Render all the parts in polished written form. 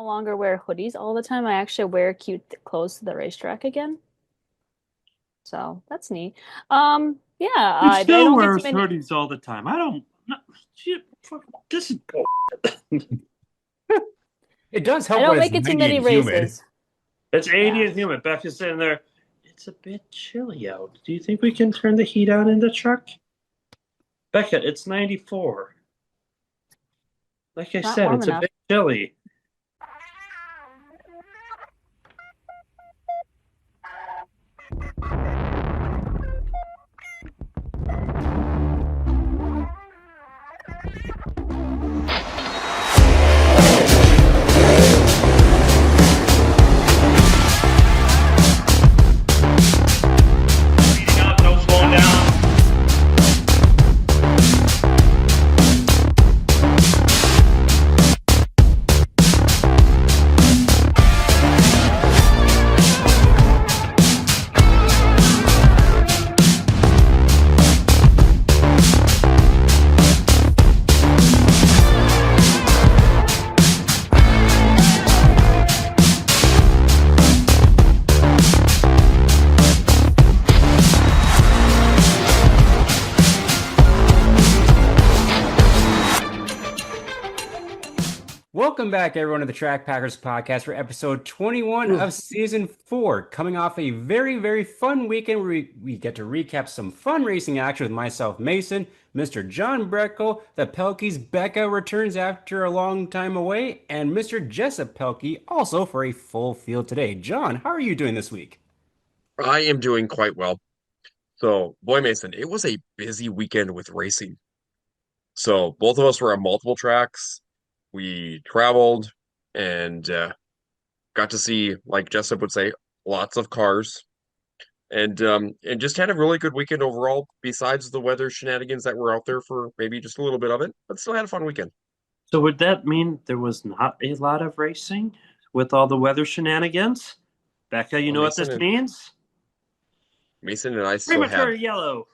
longer wear hoodies all the time. I actually wear cute clothes to the racetrack again. So that's neat. Yeah, He I still don't get too wears many. hoodies all the time. I don't. No, shit, this is bull. It does I help when don't it's make it too 90 many and humid. races. It's 80 Yeah. and humid. Becca's sitting there. It's a bit chilly out. Do you think we can turn the heat on in the truck? Becca, it's 94. Like I Not said, warm it's a enough. bit chilly. Speeding up, no slowing down. Welcome back, everyone, to the Track Packers podcast for episode 21 of season 4. Coming off a very, very fun weekend where we get to recap some fun racing action with myself, Mason, Mr. John Breckel, the Pelkeys, Becca returns after a long time away, and Mr. Jessup Pelkey also for a full field today. John, how are you doing this week? I am doing quite well. So, boy, Mason, it was a busy weekend with racing. So, both of us were on multiple tracks. We traveled and got to see, like Jessup would say, lots of cars, and just had a really good weekend overall. Besides the weather shenanigans that were out there for maybe just a little bit of it, but still had a fun weekend. So would that mean there was not a lot of racing with all the weather shenanigans? Becca, you Well, know what this means? Mason and I Premature yellow.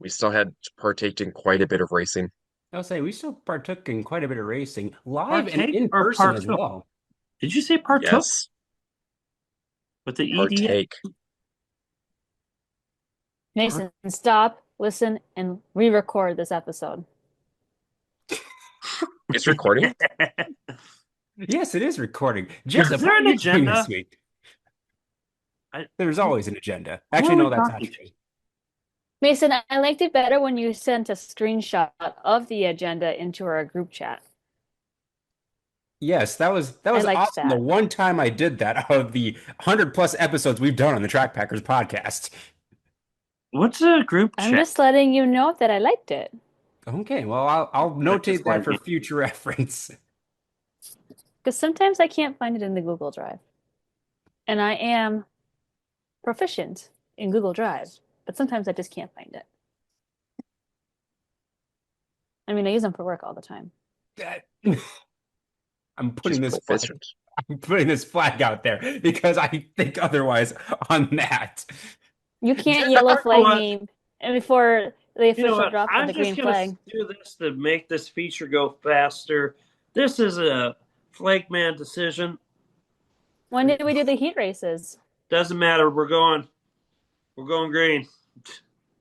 we still had partaked in quite a bit of racing. I'll say we still partook in quite a bit of racing, live and Partake in or person as partook? well. Did you say partook Yes, with the ED? partake. Mason, stop, listen, and re-record this episode. It's recording. Yes, it is recording. Is Jessup, there how are an you doing this agenda? week? I, There's always an agenda. who Actually, are we no, that's not talking to? true. Mason, I liked it better when you sent a screenshot of the agenda into our group chat. Yes, that I was liked awesome. The that. one time I did that out of the 100 plus episodes we've done on the Track Packers podcast. What's a group I'm chat? just letting you know that I liked it. Okay, well, I'll I just notate that like for it. future reference. Because sometimes I can't find it in the Google Drive. And I am proficient in Google Drive, but sometimes I just can't find it. I mean, I use them for work all the time. That- I'm She's putting this flag, proficient. I'm putting this flag out there because I think otherwise on that. You can't You yellow know flag what? me before the You know official what? drop of I'm the just green gonna flag. do this to make this feature go faster. This is a flagman decision. When did we do the heat races? Doesn't matter. We're going. We're going green.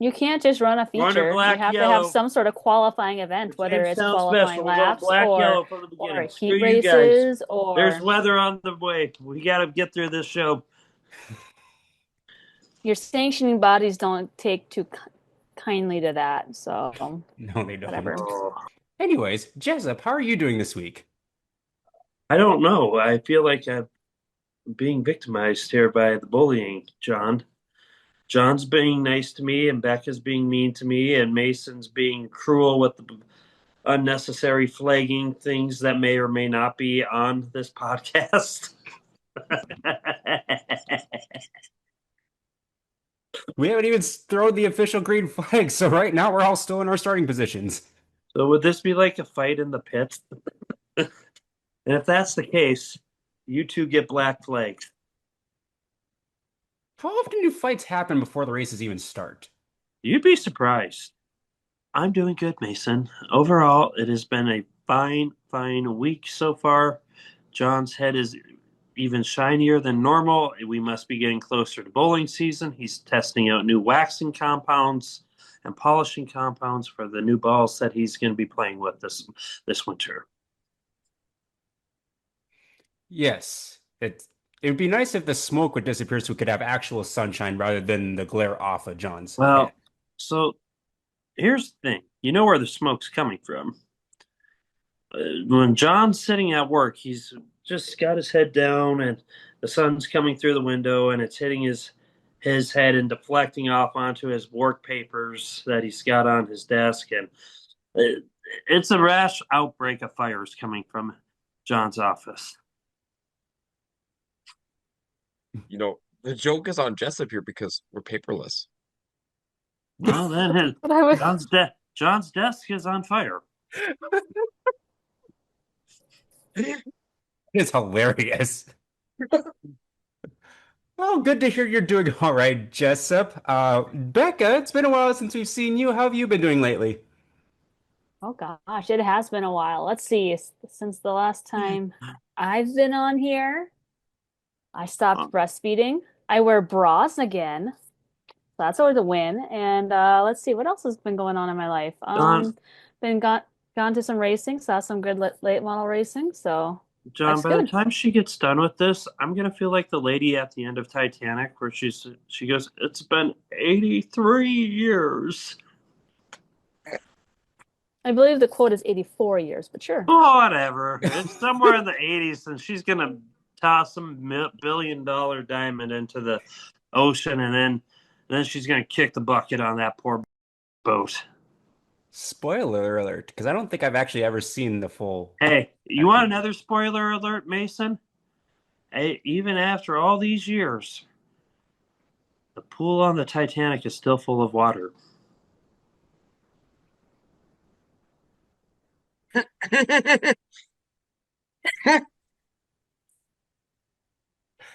You can't just run a We're under feature. You black, have to have yellow. some sort of qualifying event, whether it's Jamestown qualifying special. We're going laps black, yellow from the or beginning. heat Screw you guys. races There's or weather on the way. We got to get through this show. your sanctioning bodies don't take too kindly to that. So No, they whatever. don't. Oh, Anyways, Jessup, how are you doing this week? I don't know. I feel like I'm being victimized here by the bullying, John. John's being nice to me, and Becca's being mean to me, and Mason's being cruel with the unnecessary flagging things that may or may not be on this podcast. We haven't even thrown the official green flag, so right now we're all still in our starting positions. So would this be like a fight in the pit? And if that's the case, you two get black flags. How often do fights happen before the races even start? You'd be surprised. I'm doing good, Mason. Overall, it has been a fine week so far. John's head is even shinier than normal. We must be getting closer to bowling season. He's testing out new waxing compounds and polishing compounds for the new balls that he's going to be playing with this winter. Yes, it would be nice if the smoke would disappear so we could have actual sunshine rather than the glare off of John's head. Well, so here's the thing. You know where the smoke's coming from. When John's sitting at work, he's just got his head down and the sun's coming through the window and it's hitting his head and deflecting off onto his work papers that he's got on his desk, and it, it's a rash outbreak of fires coming from John's office. You know, the joke is on Jessup here because we're paperless. Well, then But I was John's desk is on fire. It's hilarious. Well, good to hear you're doing all right, Jessup. Becca, it's been a while since we've seen you. How have you been doing lately? oh gosh, it has been a while. Let's see. Since the last time I've been on here, I stopped breastfeeding. I wear bras again. So that's always a win. And let's see what else has been going on in my life. John, Been gone to some racing, saw some good late model racing. So John, life's by the good. time she gets done with this, I'm gonna feel like the lady at the end of Titanic where she goes, "It's been 83 years." I believe the quote is 84 years, but sure. Whatever. It's somewhere in the 80s, and she's gonna toss some billion-dollar diamond into the ocean, and then she's gonna kick the bucket on that poor boat. Spoiler alert, because I don't think I've actually ever seen the full. Hey, you want another spoiler alert, Mason? Hey, even after all these years, the pool on the Titanic is still full of water.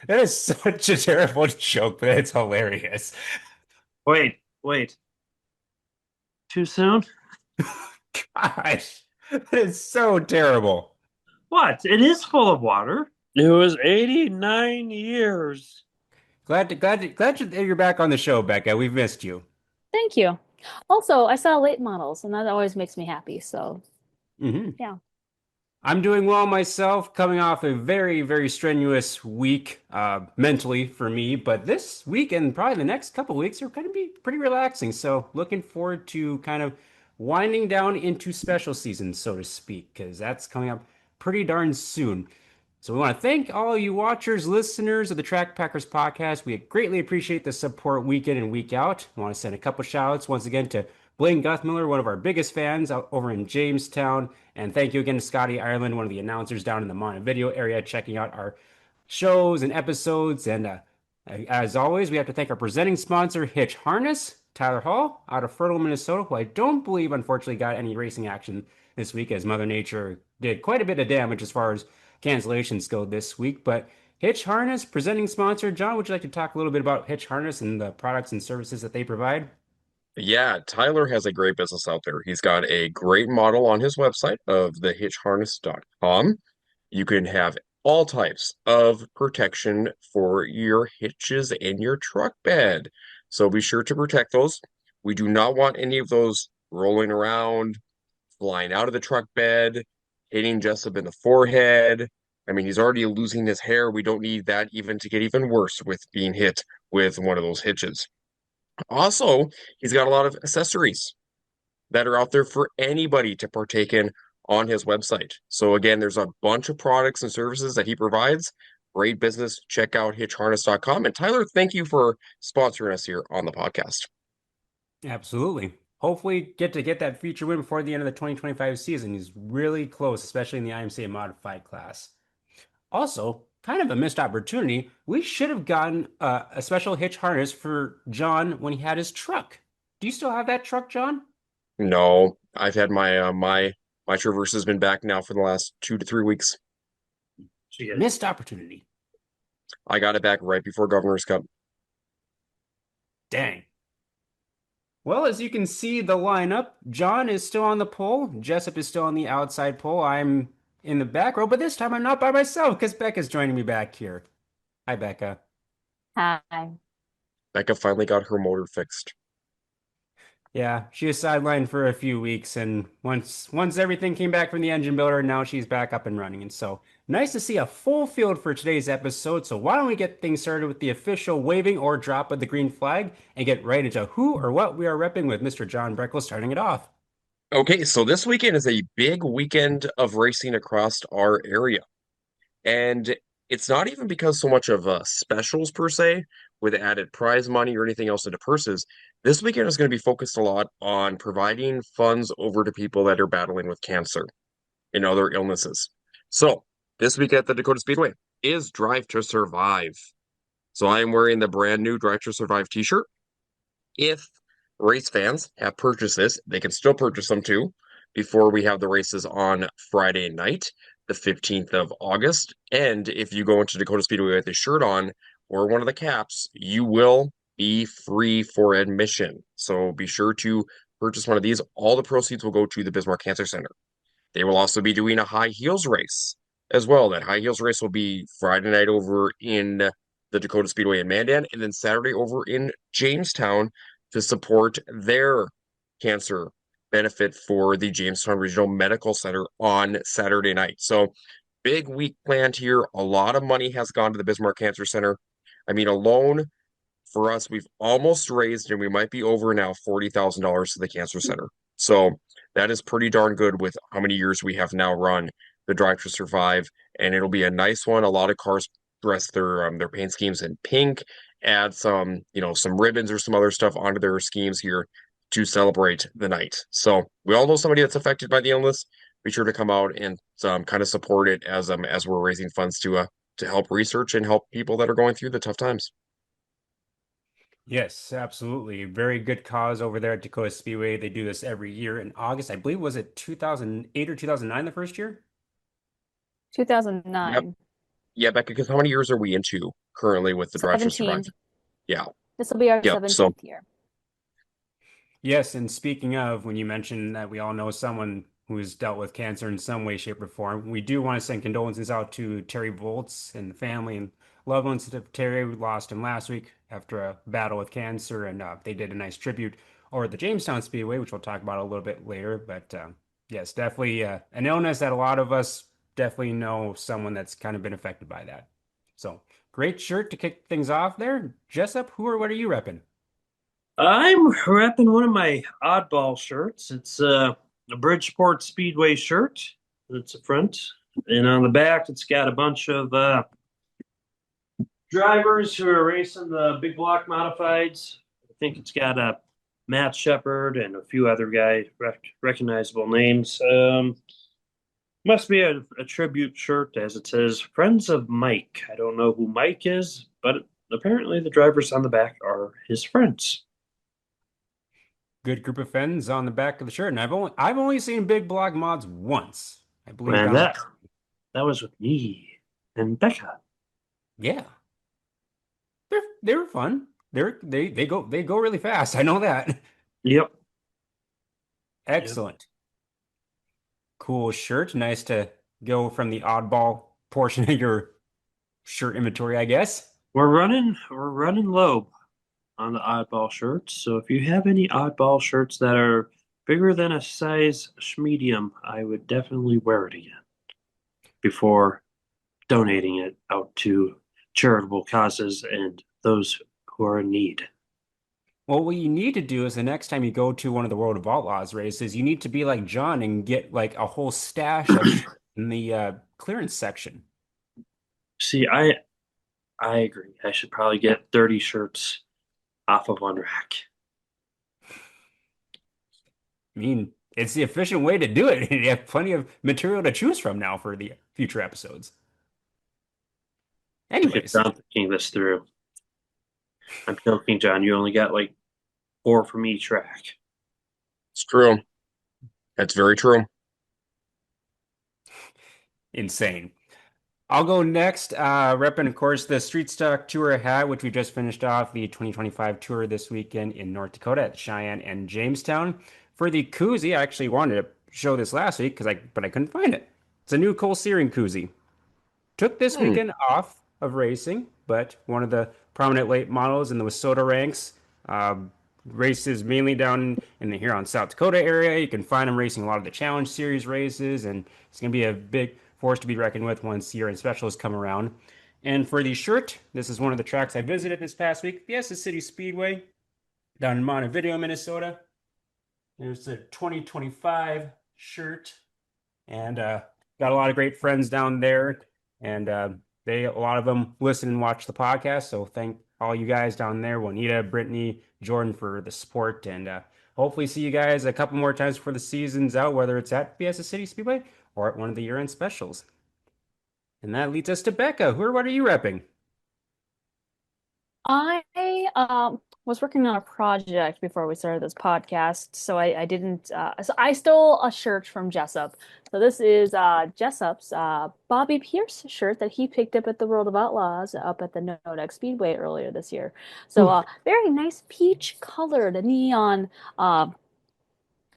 That is such a terrible joke, but it's hilarious. Wait. Too soon? Gosh, that is so terrible. What? It is full of water. It was 89 years. Glad you're back on the show, Becca. We've missed you. Thank you. Also, I saw late models, and that always makes me happy. So Hmm. yeah. I'm doing well myself, coming off a very, very strenuous week mentally for me. But this week and probably the next couple weeks are going to be pretty relaxing. So looking forward to kind of winding down into special season, so to speak, because that's coming up pretty darn soon. So we want to thank all you watchers, listeners of the Track Packers podcast. We greatly appreciate the support week in and week out. I want to send a couple shout outs once again to Blaine Guthmiller, one of our biggest fans out over in Jamestown. And thank you again to Scotty Ireland, one of the announcers down in the Montevideo area, checking out our shows and episodes. And as always, we have to thank our presenting sponsor, Hitch Harness, Tyler Hall, out of Fertile, Minnesota, who I don't believe, unfortunately, got any racing action this week, as Mother Nature did quite a bit of damage as far as cancellations go this week. But Hitch Harness, presenting sponsor. John, would you like to talk a little bit about Hitch Harness and the products and services that they provide? Yeah, Tyler has a great business out there. He's got a great model on his website of thehitchharness.com. You can have all types of protection for your hitches and your truck bed. So be sure to protect those. We do not want any of those rolling around, flying out of the truck bed, hitting Jessup in the forehead. I mean, he's already losing his hair. We don't need that even to get even worse with being hit with one of those hitches. Also, he's got a lot of accessories that are out there for anybody to partake in on his website. So again, there's a bunch of products and services that he provides. Great business. Check out hitchharness.com. And Tyler, thank you for sponsoring us here on the podcast. Absolutely. Hopefully get to get that feature win before the end of the 2025 season. He's really close, especially in the IMCA modified class. Also, kind of a missed opportunity. We should have gotten a special hitch harness for John when he had his truck. Do you still have that truck, John? No, I've had my Traverse has been back now for the last 2 to 3 weeks. Missed opportunity. I got it back right before Governor's Cup. Dang. Well, as you can see the lineup, John is still on the pole. Jessup is still on the outside pole. I'm in the back row, but this time I'm not by myself because Becca's joining me back here. Hi, Becca. Hi. Becca finally got her motor fixed. Yeah, she was sidelined for a few weeks, and once everything came back from the engine builder, now she's back up and running. And so nice to see a full field for today's episode. So why don't we get things started with the official waving or drop of the green flag and get right into who or what we are repping with Mr. John Breckle starting it off. Okay, so this weekend is a big weekend of racing across our area. And it's not even because so much of specials per se, with added prize money or anything else into purses. This weekend is going to be focused a lot on providing funds over to people that are battling with cancer and other illnesses. So this week at the Dakota Speedway is Drive to Survive. So I am wearing the brand new Drive to Survive t-shirt. If race fans have purchased this, they can still purchase them too before we have the races on Friday night, the 15th of August. And if you go into Dakota Speedway with a shirt on or one of the caps, you will be free for admission. So be sure to purchase one of these. All the proceeds will go to the Bismarck Cancer Center. They will also be doing a high heels race as well. That high heels race will be Friday night over in the Dakota Speedway in Mandan, and then Saturday over in Jamestown to support their cancer benefit for the Jamestown Regional Medical Center on Saturday night. So big week planned here. A lot of money has gone to the Bismarck Cancer Center. I mean, alone for us, we've almost raised, and we might be over now, $40,000 to the Cancer Center. So that is pretty darn good with how many years we have now run the Drive to Survive, and it'll be a nice one. A lot of cars dress their paint schemes in pink, add some some ribbons or some other stuff onto their schemes here to celebrate the night. So we all know somebody that's affected by the illness. Be sure to come out and kind of support it as we're raising funds to help research and help people that are going through the tough times. Yes, absolutely. Very good cause over there at Dakota Speedway. They do this every year in August. I believe was it 2008 or 2009 the first year? Yep. 2009. Yeah, Becca, because how many years are we into currently with the Drive to Survive? 17. Yeah. This will be our Yep. So 17th year. Yes, and speaking of, when you mentioned that we all know someone who's dealt with cancer in some way, shape, or form, we do want to send condolences out to Terry Volts and the family and loved ones of Terry. We lost him last week after a battle with cancer, and they did a nice tribute over at the Jamestown Speedway, which we'll talk about a little bit later. But yes, definitely an illness that a lot of us definitely know someone that's kind of been affected by that. So great shirt to kick things off there. Jessup, who or what are you repping? I'm repping one of my oddball shirts. It's a Bridgeport Speedway shirt. It's a front, and on the back, it's got a bunch of drivers who are racing the big block modifieds. I think it's got a Matt Shepard and a few other guys, recognizable names. Must be a tribute shirt, as it says "Friends of Mike." I don't know who Mike is, but apparently the drivers on the back are his friends. Good group of friends on the back of the shirt, and I've only seen Big Block mods once, I believe And down. that was with me and Becca. Yeah, they were fun. They go really fast. I know that. Yep. Yep. Excellent, cool shirt. Nice to go from the oddball portion of your shirt inventory, I guess. We're running low on the oddball shirts. So if you have any oddball shirts that are bigger than a size medium, I would definitely wear it again before donating it out to charitable causes and those who are in need. Well, what you need to do is the next time you go to one of the World of Outlaws races, you need to be like John and get like a whole stash of shirts in the clearance section. See, I agree. I should probably get 30 shirts off of one rack. I mean, it's the efficient way to do it. You have plenty of material to choose from now for the future episodes. Look at Anyways, John thinking this through. I'm joking, John. You only got like four from each rack. it's true. That's very true. insane. I'll go next. Repping, of course, the Street Stock Tour hat, which we just finished off the 2025 tour this weekend in North Dakota at Cheyenne and Jamestown. For the koozie, I actually wanted to show this last week but I couldn't find it. It's a new Cole Searing koozie. Took this Hmm. weekend off of racing, but one of the prominent late models in the Wissota ranks races mainly down in the Huron, South Dakota area. You can find him racing a lot of the Challenge Series races, and it's going to be a big force to be reckoned with once year-end specials come around. And for the shirt, this is one of the tracks I visited this past week, Fiesta City Speedway down in Montevideo, Minnesota. There's the 2025 shirt, and got a lot of great friends down there, and a lot of them listen and watch the podcast. So thank all you guys down there, Juanita, Brittany, Jordan, for the support, and hopefully see you guys a couple more times before the season's out, whether it's at Fiesta City Speedway or at one of the year-end specials. And that leads us to Becca. What are you repping? I was working on a project before we started this podcast, so I didn't. So I stole a shirt from Jessup. So this is Jessup's Bobby Pierce shirt that he picked up at the World of Outlaws up at the Nodex Speedway earlier this year. So Ooh, very nice peach colored neon uh,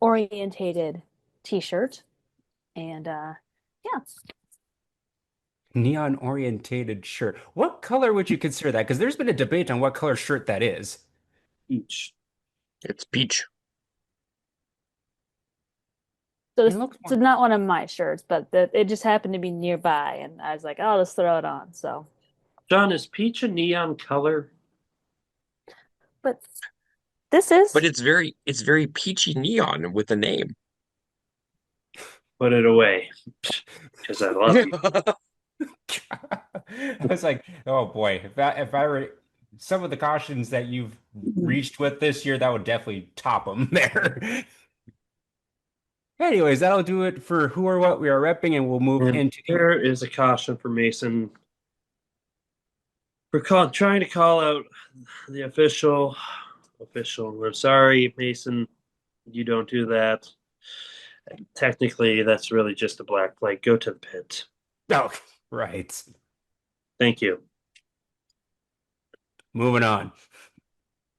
orientated t-shirt, and yeah. neon orientated shirt. What color would you consider that? Because there's been a debate on what color shirt that is. Each. It's peach. So It this looks is more. not one of my shirts, but it just happened to be nearby, and I was like, "Oh, let's throw it on." So, John, is peach a neon color? but this But is it's very peachy neon with the name. Put it away because I love you. I was like, oh boy, if I were some of the cautions that you've reached with this year, that would definitely top them there. Anyways, that'll do it for who or what we are repping, and we'll move And into the. here is a caution for Mason for trying to call out the official. We're sorry, Mason. You don't do that. Technically, that's really just a black flag. Go to the pit. Oh, right. Thank you. Moving on.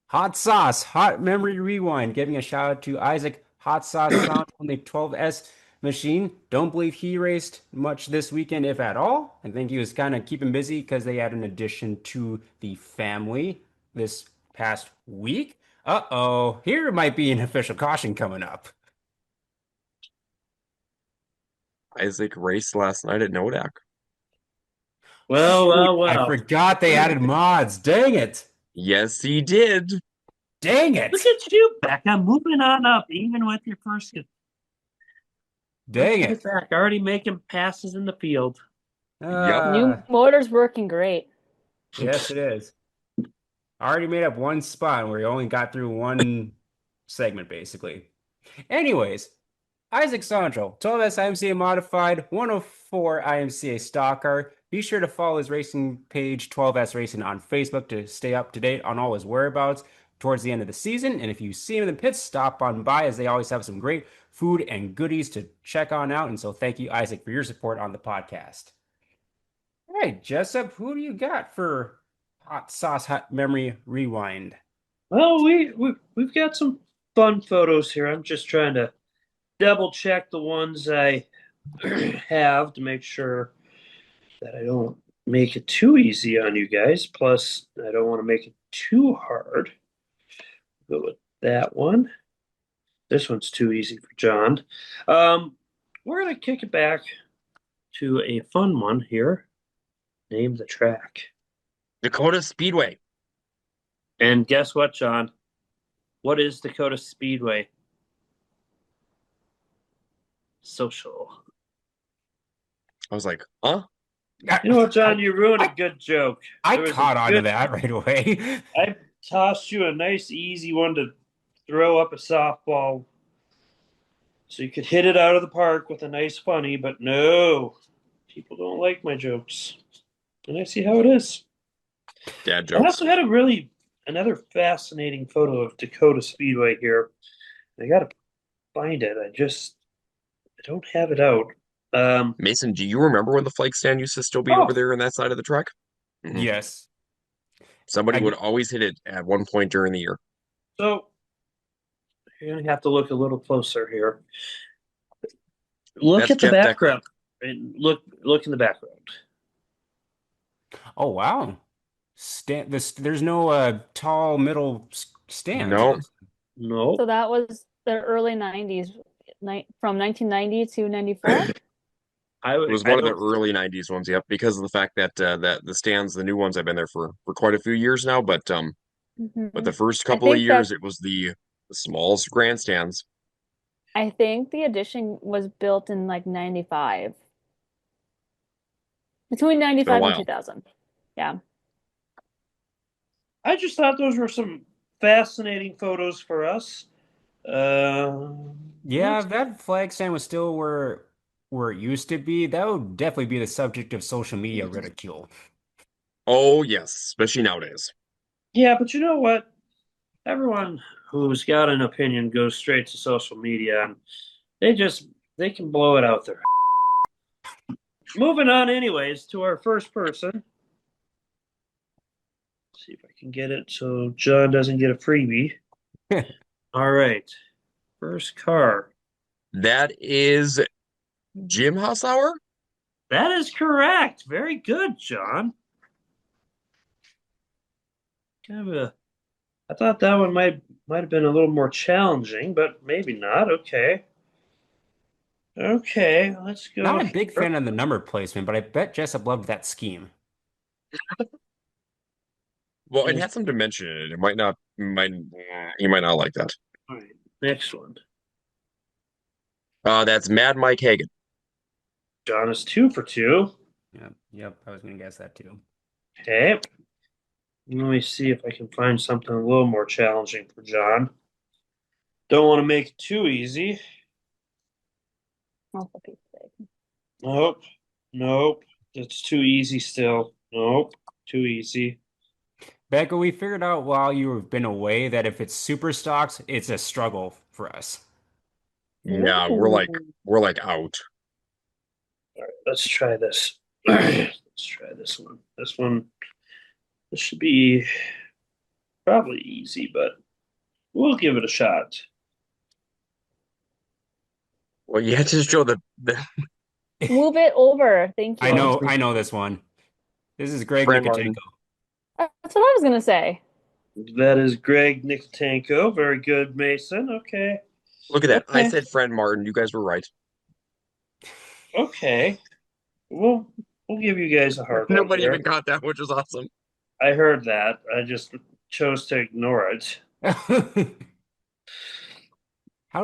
Hot Sauce, Hot Memory Rewind, giving a shout out to Isaac Hot Sauce Sound on the 12S machine. Don't believe he raced much this weekend, if at all. I think he was kind of keeping busy because they had an addition to the family this past week. Uh-oh, here might be an official caution coming up. Isaac raced last night at Nodak. Well, Shoot, well, I well. forgot they added mods. Dang it. Yes, he did. Dang Look it. at you, Becca, moving on up, even with your first. Dang Look at it. that, already making passes in the field. Yep. Uh, new motor's working great. yes, it is. I already made up one spot where he only got through one segment, basically. Anyways, Isaac Sandro, 12S IMCA Modified, 104 IMCA Stock Car. Be sure to follow his racing page, 12S Racing, on Facebook to stay up to date on all his whereabouts towards the end of the season. And if you see him in the pits, stop on by, as they always have some great food and goodies to check on out. And so thank you, Isaac, for your support on the podcast. All right, Jessup, who do you got for Hot Sauce Hot Memory Rewind? Well, we've got some fun photos here. I'm just trying to double check the ones I have to make sure that I don't make it too easy on you guys. Plus, I don't want to make it too hard. Go with that one. This one's too easy for John. We're gonna kick it back to a fun one here. Name the track. Dakota Speedway. And guess what, John? What is Dakota Speedway? Social. I was like, huh? You know what, John? I, You ruined a I, good joke. I There was a caught on to good. that right away. I tossed you a nice, easy one to throw up a softball so you could hit it out of the park with a nice funny, but no, people don't like my jokes. And I see how it is. Dad I jokes. also had another fascinating photo of Dakota Speedway here. I gotta find it. I don't have it out. Mason, do you remember when the flag stand used to still be over Oh, there on that side of the track? Mhm. Yes. Somebody I would always hit it at one point during the year. so you're gonna have to look a little closer here. Look That's at the Jeff Decker. background. And look in the background. Oh wow. There's no tall middle stands. No, So No, that was the early 90s, from 1990 to 94. it was I one of the don't early '90s ones. Yep, because of the fact that that the stands, the new ones, have been there for quite a few years now. But Hmm. the first I couple of think that years, it was the smallest grandstands. I think the addition was built in like 95, between It's been a 95 and while. 2000. Yeah. I just thought those were some fascinating photos for us. Uh, Yeah, let's if that flag stand was still where it used to be, that would definitely be the subject of social media ridicule. Oh yes, especially nowadays. Yeah, but you know what? Everyone who's got an opinion goes straight to social media and they just they can blow it out there. Moving on anyways to our first person. Let's see if I can get it so John doesn't get a freebie. All right. First car. That is Jim Hausauer. That is correct. Very good, John. Kind of a I thought that one might have been a little more challenging, but maybe not. Okay. Okay, let's Not go a big here. fan of the number placement, but I bet Jessup loved that scheme. Well, it And had some dimension in it. It might you might not like that. all right, next one. That's Mad Mike Hagan. John is 2 for 2. Yep, I was gonna guess that too. Okay. Let me see if I can find something a little more challenging for John. Don't want to make it too easy. Oh, for Pete's sake. Nope. Nope. It's too easy still. Nope. Too easy. Becca, we figured out while you've been away that if it's super stocks, it's a struggle for us. Yeah, Ooh. we're like out. All right, let's try this. Let's try this one. This should be probably easy, but we'll give it a shot. Well, you had to show the Move it over. Thank I you. know, I know this one. This is Greg Fran Martin. Nikitchenko. That's what I was gonna say. That is Greg Nikotenko. Very good, Mason. Okay. Look at that. I Okay. said Fran Martin. You guys were right. Okay. We'll give you guys a hard one Nobody even here. got that, which is awesome. I heard that. I just chose to ignore it. How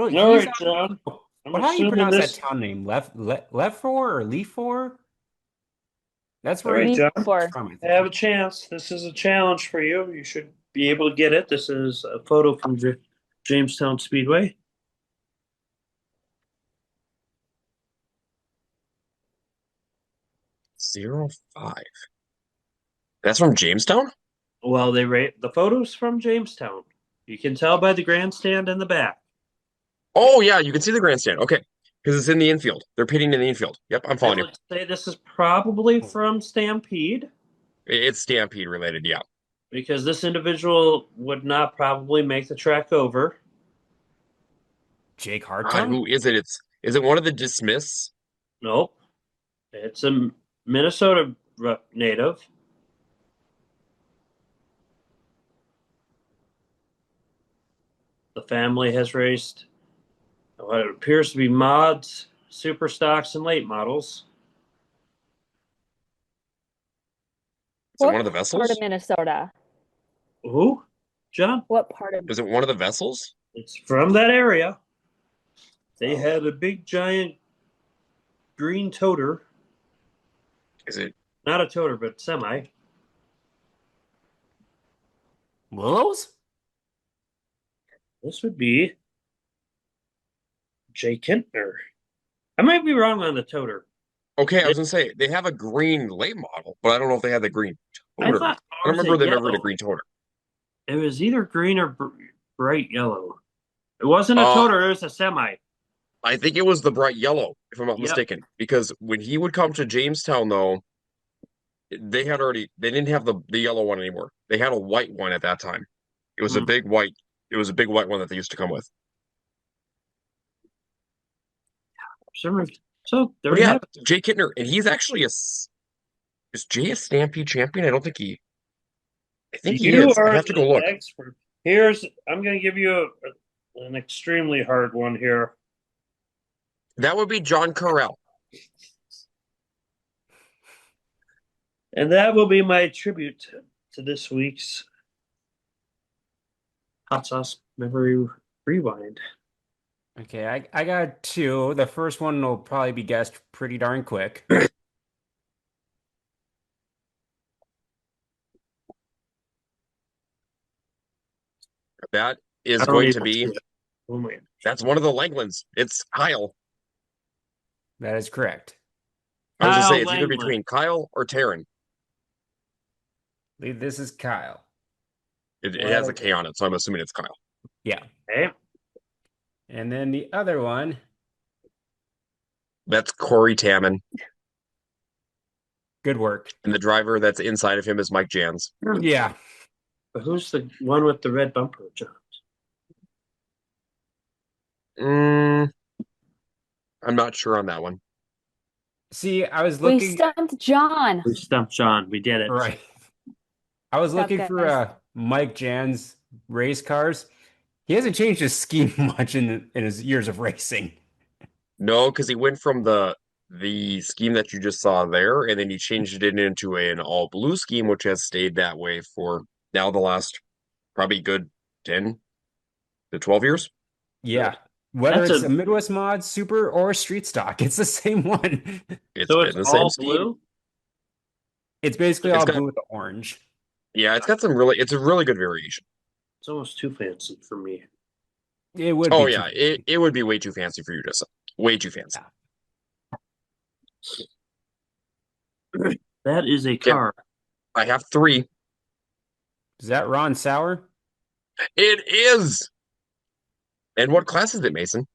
do All he's right, John. I'm But how do you assuming pronounce that this. town name? Lefor or Lefor? That's All where right, he's Leaf John. for. from, I Have think. a chance. This is a challenge for you. You should be able to get it. This is a photo from Jamestown Speedway. 05. That's from Jamestown? Well, they rate the photos from Jamestown. You can tell by the grandstand in the back. Oh yeah, you can see the grandstand. Okay. Because it's in the infield. They're pitting in the infield. Yep, I'm I following you. would say this is probably from Stampede It's Stampede related, yeah. because this individual would not probably make the track over. Jake God, Hartung? who is it? Is it one of the dismiss? Nope. It's a Minnesota native. The family has raced what appears to be mods, super stocks, and late models. Is it one of What the part of vessels? Minnesota? Who? John? What part of? Is it one of the vessels? It's from that area. They Oh, had a big giant green toter. Is it Not a toter, but semi. Willows? This would be Jay Kentner. I might be wrong on the toter. okay? I They, was gonna say they have a green late model, but I don't know if they had the green I toter. thought, I or don't was remember it them ever the yellow? green toter. It was either green or bright yellow. It wasn't a Uh, toter, it was a semi. I think it was the bright yellow, if I'm not Yep. mistaken, because when he would come to Jamestown, though, they didn't have the yellow one anymore. They had a white one at that time. It was a Hmm. big white. It was a big white one that they used to come with. For some reason, So there But we yeah, have it. Jay Kittner, and he's actually is Jay a Stampede champion? I think he You is. I'd are have to go the look. expert. I'm going to give you an extremely hard one here. That would be John Carell. And that will be my tribute to this week's Hot Sauce Memory Rewind. Okay, I got two. The first one will probably be guessed pretty darn quick. That I is don't going even to see be, it. Oh my. that's one of the Langlands. It's Kyle. That is correct. I was gonna say Kyle it's either Langland. between Kyle or Taryn. This is Kyle. It has a What? K on it, so I'm assuming it's Kyle. Yeah. Okay. And then the other one, That's Corey Taman. good work. And the driver that's inside of him is Mike Jans. Yeah. But who's the one with the red bumper, John? Mm, I'm not sure on that one. See, I was We looking, stumped John. We stumped John. We did it. right. I was Good job, looking for guys. Mike Jan's race cars. He hasn't changed his scheme much in his years of racing. No, because he went from the scheme that you just saw there, and then he changed it into an all blue scheme, which has stayed that way for now the last probably good 10 to 12 years. Yeah. Whether That's it's a a Midwest Mod, Super, or Street Stock, it's the same one. It's so it's been the same all scheme. blue. It's basically It's all got blue with the orange. Yeah, it's got it's a really good variation. It's almost too fancy for me. It would Oh be too yeah, fancy. it would be way too fancy for you to say. Way too fancy. That is a Yep, car. I have three. Is that Ron Sauer? It is. And what class is it, Mason?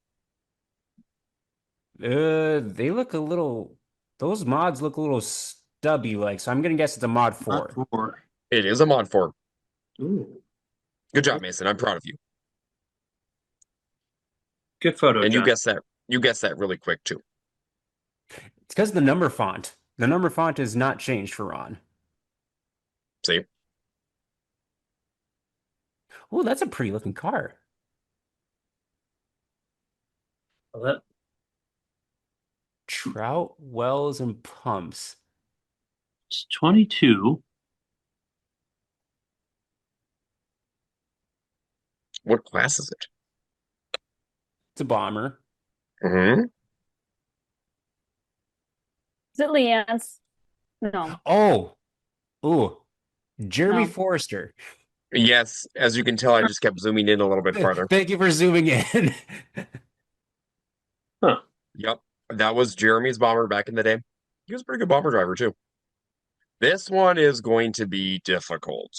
They look a little, those mods look a little stubby like, so I'm gonna guess it's a mod Not 4. four. It is a mod 4. Ooh, Good job, Mason. I'm proud of you. good photo, And John. you guessed that really quick too. It's because the number font. The number font is not changed for Ron. See? Oh, that's a pretty looking car. Well, that Trout, wells, and pumps. it's 22. What class is it? It's a bomber. Hmm. Is it Leanne's? No, Oh, ooh, Jeremy no. Forrester. Yes, as you can tell, I just kept zooming in a little bit farther. Thank you for zooming in. Huh. Yep, that was Jeremy's bomber back in the day. He was a pretty good bomber driver too. This one is going to be difficult.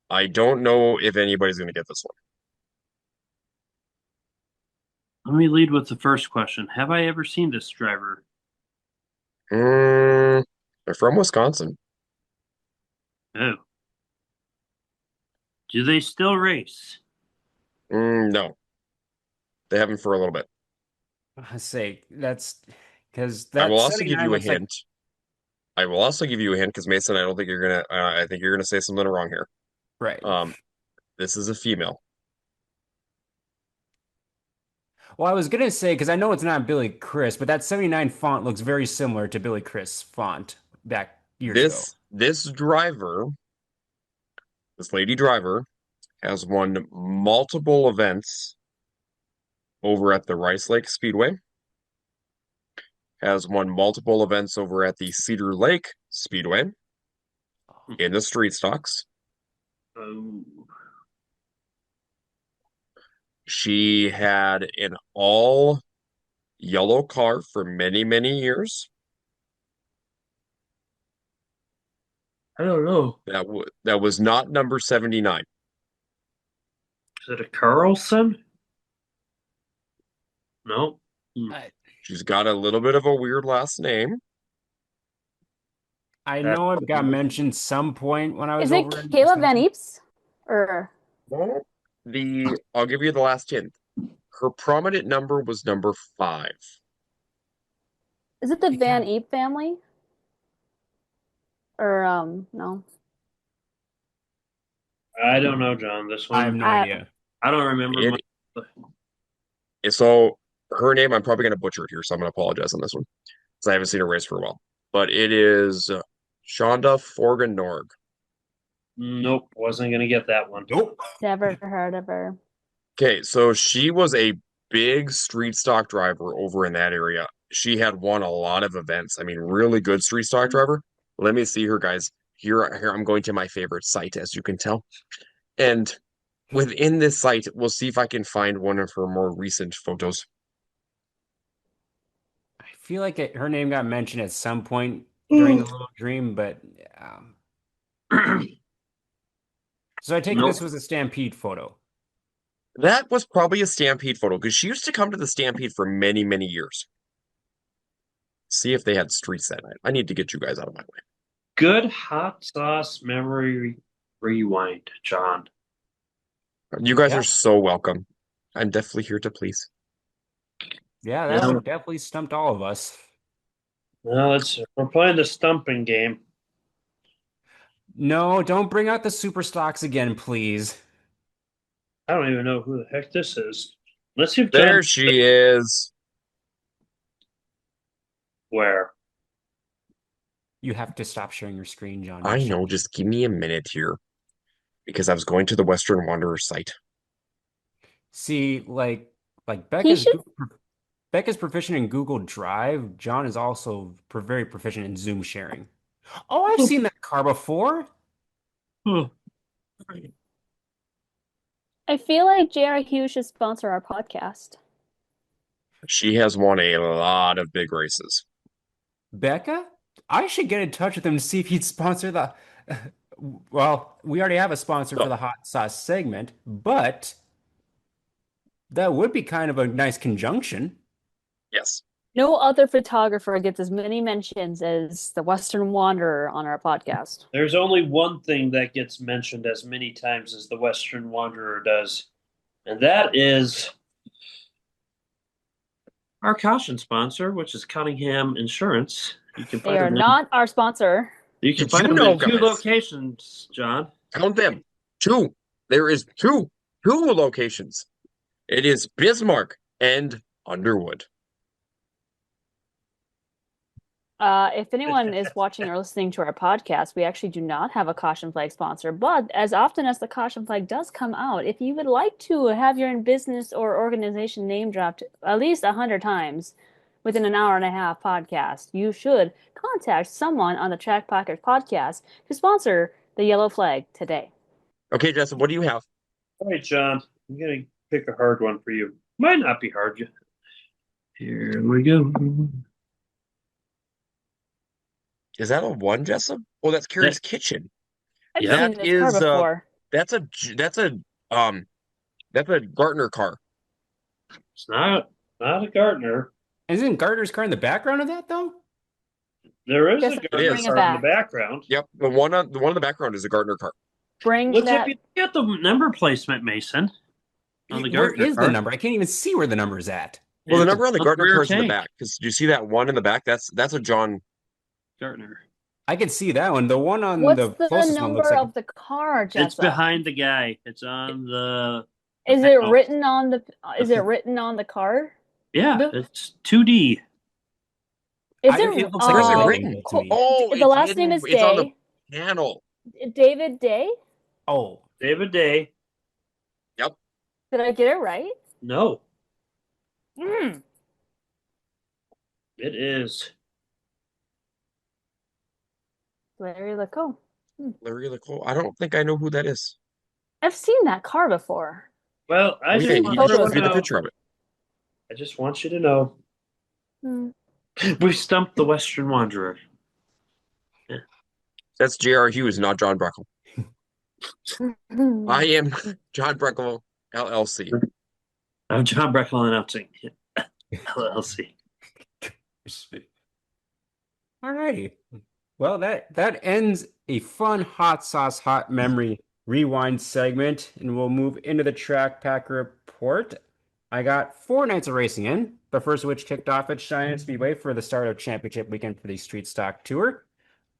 I don't know if anybody's going to get this Let me lead with the first question. Have I ever seen this driver? one. They're from Wisconsin. Oh. Do they still race? No, they haven't for a little bit. I say that's because I will that also give 79 you a looks like hint. I will also give you a hint because Mason, I don't think you're gonna. I think you're gonna say something wrong here. right. This is a female. Well, I was gonna say because I know it's not Billy Chris, but that 79 font looks very similar to Billy Chris font back years ago. This driver, this lady driver, has won multiple events over at the Rice Lake Speedway. Has won multiple events over at the Cedar Lake Speedway in the street stocks. Oh. She had an all yellow car for many, many years. I don't know. That was not number 79. Is it a Carlson? No. Hmm. I, She's got a little bit of a weird last name. I That- know it got mentioned some point when I was Is it over in Kayla Van Wisconsin. Eeps? Or I'll give you the last hint. Her prominent number was number 5. Is it the Yeah. Van Eep family? Or no. I don't know, John. This I have one, no I idea. I don't remember much. It so her name I'm probably gonna butcher it here, so I'm gonna apologize on this one because I haven't seen her race for a while. But it is Shonda Forgan Norg. Nope, wasn't gonna get that one. Nope. never heard of her. Okay, so she was a big street stock driver over in that area. She had won a lot of events. I mean, really good street stock driver. Let me see her, guys. Here I'm going to my favorite site, as you can tell. And within this site, we'll see if I can find one of her more recent photos. I feel like her name got mentioned at some point during the little dream, but um, so I take it this Nope. was a Stampede photo. That was probably a Stampede photo because she used to come to the Stampede for many, many years. See if they had streets that night. I need to get you guys out of my way. Good hot sauce memory rewind, John. You guys Yeah. are so welcome. I'm definitely here to please. Yeah, that Yeah. one definitely stumped all of us. Well, we're playing the stumping game. No, don't bring out the super stocks again, please. I don't even know who the heck this is. Let's see if John There she is. where. You have to stop sharing your screen, John. I know, just give me a minute here because I was going to the Western Wanderer site. See, like He should Becca's proficient in Google Drive. John is also very proficient in Zoom sharing. Oh, I've seen that car before. Hmm. I feel like J.R. Hughes should sponsor our podcast. She has won a lot of big races. Becca? I should get in touch with him to see if he'd sponsor the. Well, we already have a sponsor for So, the hot sauce segment, but that would be kind of a nice conjunction. yes. No other photographer gets as many mentions as the Western Wanderer on our podcast. There's only one thing that gets mentioned as many times as the Western Wanderer does, and that is our caution sponsor, which is Cunningham Insurance. You can They find are them not our sponsor. Did you in know, two guys? locations, John. Count them. Two. There is two locations. It is Bismarck and Underwood. If anyone is watching or listening to our podcast, we actually do not have a caution flag sponsor. But as often as the caution flag does come out, if you would like to have your business or organization name dropped at least 100 times within an hour and a half podcast, you should contact someone on the Track Packers podcast to sponsor the yellow flag today. Okay, Justin, what do you have? All right, John. I'm gonna pick a hard one for you. Might not be hard. Here we go. Is that a one, Jessup? Oh, that's That, Carrie's Kitchen. I've yeah, seen That this car is before. that's a um that's a Gartner car. it's not a Gartner. Isn't Gardner's car in the background of that though? There is Guess a I It should Gartner bring is. it car in the back. background. Yep, the one in the background is a Gartner car. Bring Look that. at the number placement, Mason, on the Where Gartner is the car. number? I can't even see where the number's at. Well, the It's number on the on Gartner rear car is in the tank. back. Because do you see that one in the back? That's a John. Gartner. I can see that one. The one on What's the the closest one looks number like of the car, It's Jessa? behind the guy. It's on the Is it panel. written on the? Is it written on the car? Yeah, The- it's 2D. Is it looks like Where is it a written? rectangle to me. Oh, The it's last name hidden. is It's on the Day. panel. David Day. Oh, David Day. Yep. Did I get it right? No, Hmm. it is. Larry Laco. Larry Leclerc. I don't think I know who that is. I've seen that car before. Well, I Okay, just seen want you can show photos me the of it. picture of it. I just want you to know Hmm. we stumped the Western Wanderer. That's J.R. Hughes, not John Breckle. I am John Breckle, LLC. I'm John Breckle announcing LLC. alrighty. Well, that ends a fun hot sauce hot memory rewind segment, and we'll move into the track pack report. I got 4 nights of racing in. the first of which kicked off at Cheyenne Speedway for the start of championship weekend for the Street Stock Tour.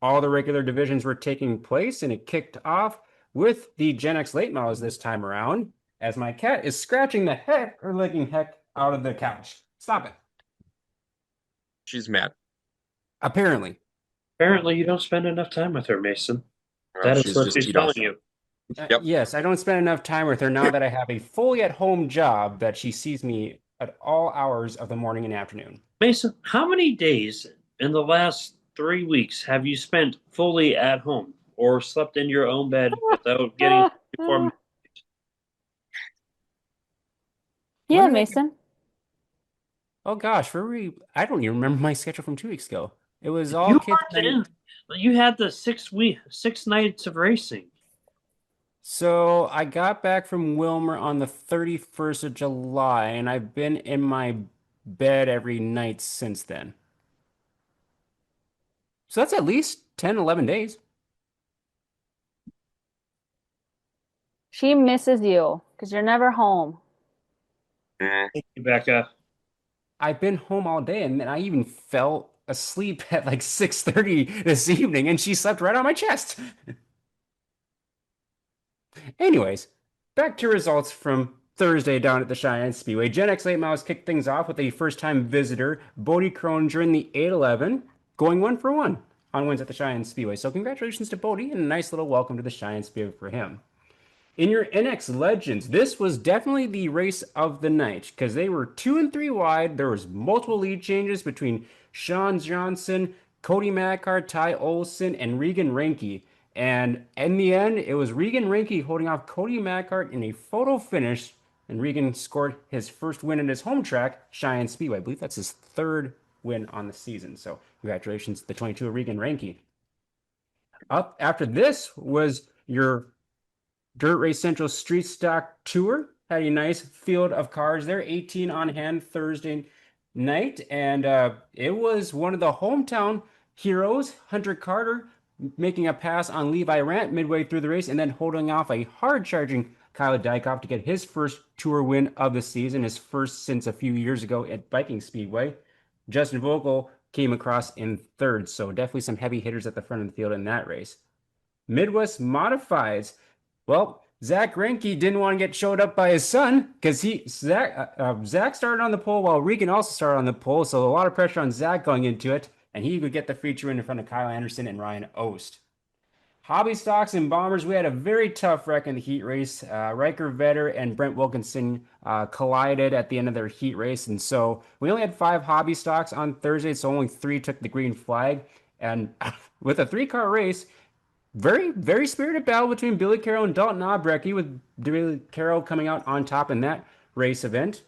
All the regular divisions were taking place, and it kicked off with the Gen X late models this time around, as my cat is scratching the heck or licking heck out of the couch. Stop it. She's mad. Apparently. Apparently, you don't spend enough time with her, Mason. Well, That is she's what just she's teed telling off. you. Yep. Yes, I don't spend enough time with her now that I have a fully at home job that she sees me at all hours of the morning and afternoon. Mason, how many days in the last 3 weeks have you spent fully at home or slept in your own bed without getting before? When Yeah, did I get? Mason. Oh gosh, I don't even remember my schedule from 2 weeks ago. It was all You kids weren't night. in. You had the 6 nights of racing. So I got back from Wilmer on the 31st of July, and I've been in my bed every night since then. So that's at least 10, 11 days. She misses you because you're never home. Mm. Becca. I've been home all day, and then I even fell asleep at like 6:30 this evening, and she slept right on my chest. Anyways, back to results from Thursday down at the Cheyenne Speedway. Gen X Late Models kicked things off with a first-time visitor, Bodie Croninger in the 811, going 1 for 1 on wins at the Cheyenne Speedway. So congratulations to Bodie, and a nice little welcome to the Cheyenne Speedway for him. In your NX Legends, this was definitely the race of the night because they were 2 and 3 wide. There was multiple lead changes between Sean Johnson, Cody Macart, Ty Olson, and Regan Reinke. And in the end, it was Regan Reinke holding off Cody Macart in a photo finish, and Regan scored his first win in his home track, Cheyenne Speedway. I believe that's his third win on the season. So congratulations to the 22 Regan Reinke. Up after this was your Dirt Race Central Street Stock Tour. Had a nice field of cars there, 18 on hand Thursday night. And it was one of the hometown heroes, Hunter Carter, making a pass on Levi Rant midway through the race and then holding off a hard charging Kyle Dykhoff to get his first tour win of the season, his first since a few years ago at Viking Speedway. Justin Vogel came across in third, so definitely some heavy hitters at the front of the field in that race. Midwest Modifieds. Well, Zach Greinke didn't want to get showed up by his son because Zach started on the pole while Regan also started on the pole, so a lot of pressure on Zach going into it, and he would get the feature in front of Kyle Anderson and Ryan Ost. Hobby Stocks and Bombers, we had a very tough wreck in the heat race. Riker Vetter and Brent Wilkinson collided at the end of their heat race, and so we only had 5 Hobby Stocks on Thursday, so only 3 took the green flag. And with a 3-car race, very, very spirited battle between Billy Carroll and Dalton Obrecky, with Billy Carroll coming out on top in that race event.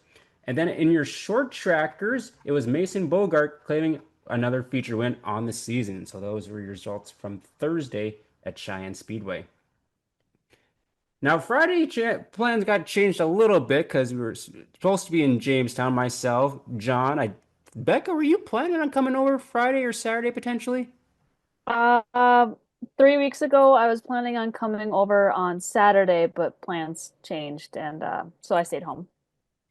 And then in your short trackers, it was Mason Bogart claiming another feature win on the season. So those were your results from Thursday at Cheyenne Speedway. Now, Friday plans got changed a little bit because we were supposed to be in Jamestown. Myself, John, Becca, were you planning on coming over Friday or Saturday potentially? Uh, 3 weeks ago, I was planning on coming over on Saturday, but plans changed, and so I stayed home.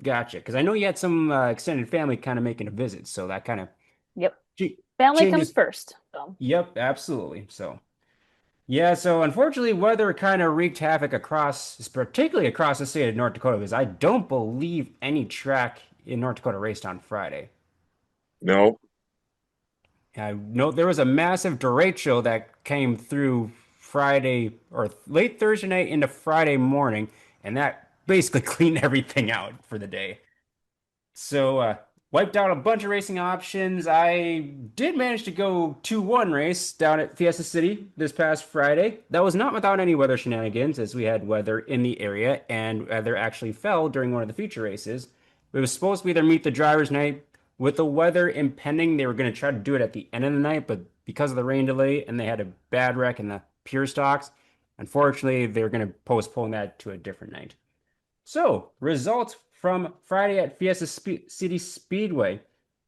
Gotcha. Because I know you had some extended family kind of making a visit, so that kind of Yep. Family comes changes. first. So. Yep, absolutely. So, yeah, so unfortunately, weather kind of wreaked havoc particularly across the state of North Dakota, because I don't believe any track in North Dakota raced on Friday. No. I know there was a massive derecho that came through Friday or late Thursday night into Friday morning, and that basically cleaned everything out for the day. So, wiped out a bunch of racing options. I did manage to go 2-1 race down at Fiesta City this past Friday. That was not without any weather shenanigans, as we had weather in the area, and weather actually fell during one of the feature races. It was supposed to be their meet the drivers night. With the weather impending, they were going to try to do it at the end of the night, but because of the rain delay and they had a bad wreck in the pure stocks, unfortunately, they were going to postpone that to a different night. So, results from Friday at Fiesta City Speedway.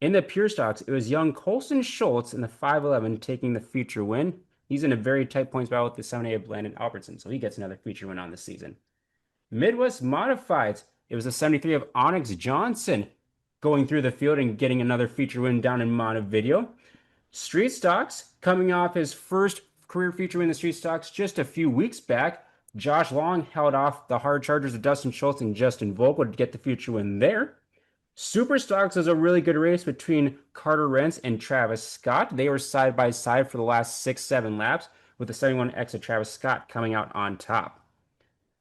In the pure stocks, it was young Colson Schultz in the 511 taking the feature win. He's in a very tight points battle with the 7A of Landon Albertson, so he gets another feature win on the season. Midwest Modifieds, it was the 73 of Onyx Johnson going through the field and getting another feature win down in Montevideo. Street Stocks coming off his first career feature win in the Street Stocks just a few weeks back. Josh Long held off the hard chargers of Dustin Schultz and Justin Vogel to get the feature win there. Super Stocks was a really good race between Carter Rentz and Travis Scott. They were side by side for the last 6-7 laps, with the 71X of Travis Scott coming out on top.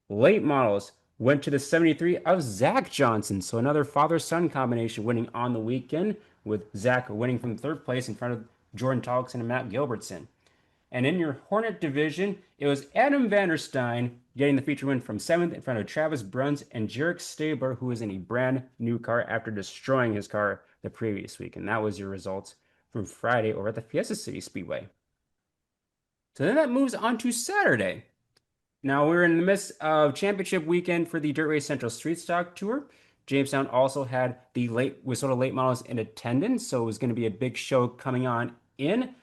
Late models went to the 73 of Zach Johnson, so another father-son combination winning on the weekend, with Zach winning from third place in front of Jordan Tollefson and Matt Gilbertson. And in your Hornet division, it was Adam Vanderstein getting the feature win from seventh in front of Travis Bruns and Jarek Stabler, who is in a brand new car after destroying his car the previous week. And that was your results from Friday over at the Fiesta City Speedway. So then that moves on to Saturday. Now we're in the midst of championship weekend for the Dirt Race Central Street Stock Tour. Jamestown also had the Wissota late models in attendance, so it was going to be a big show coming on in.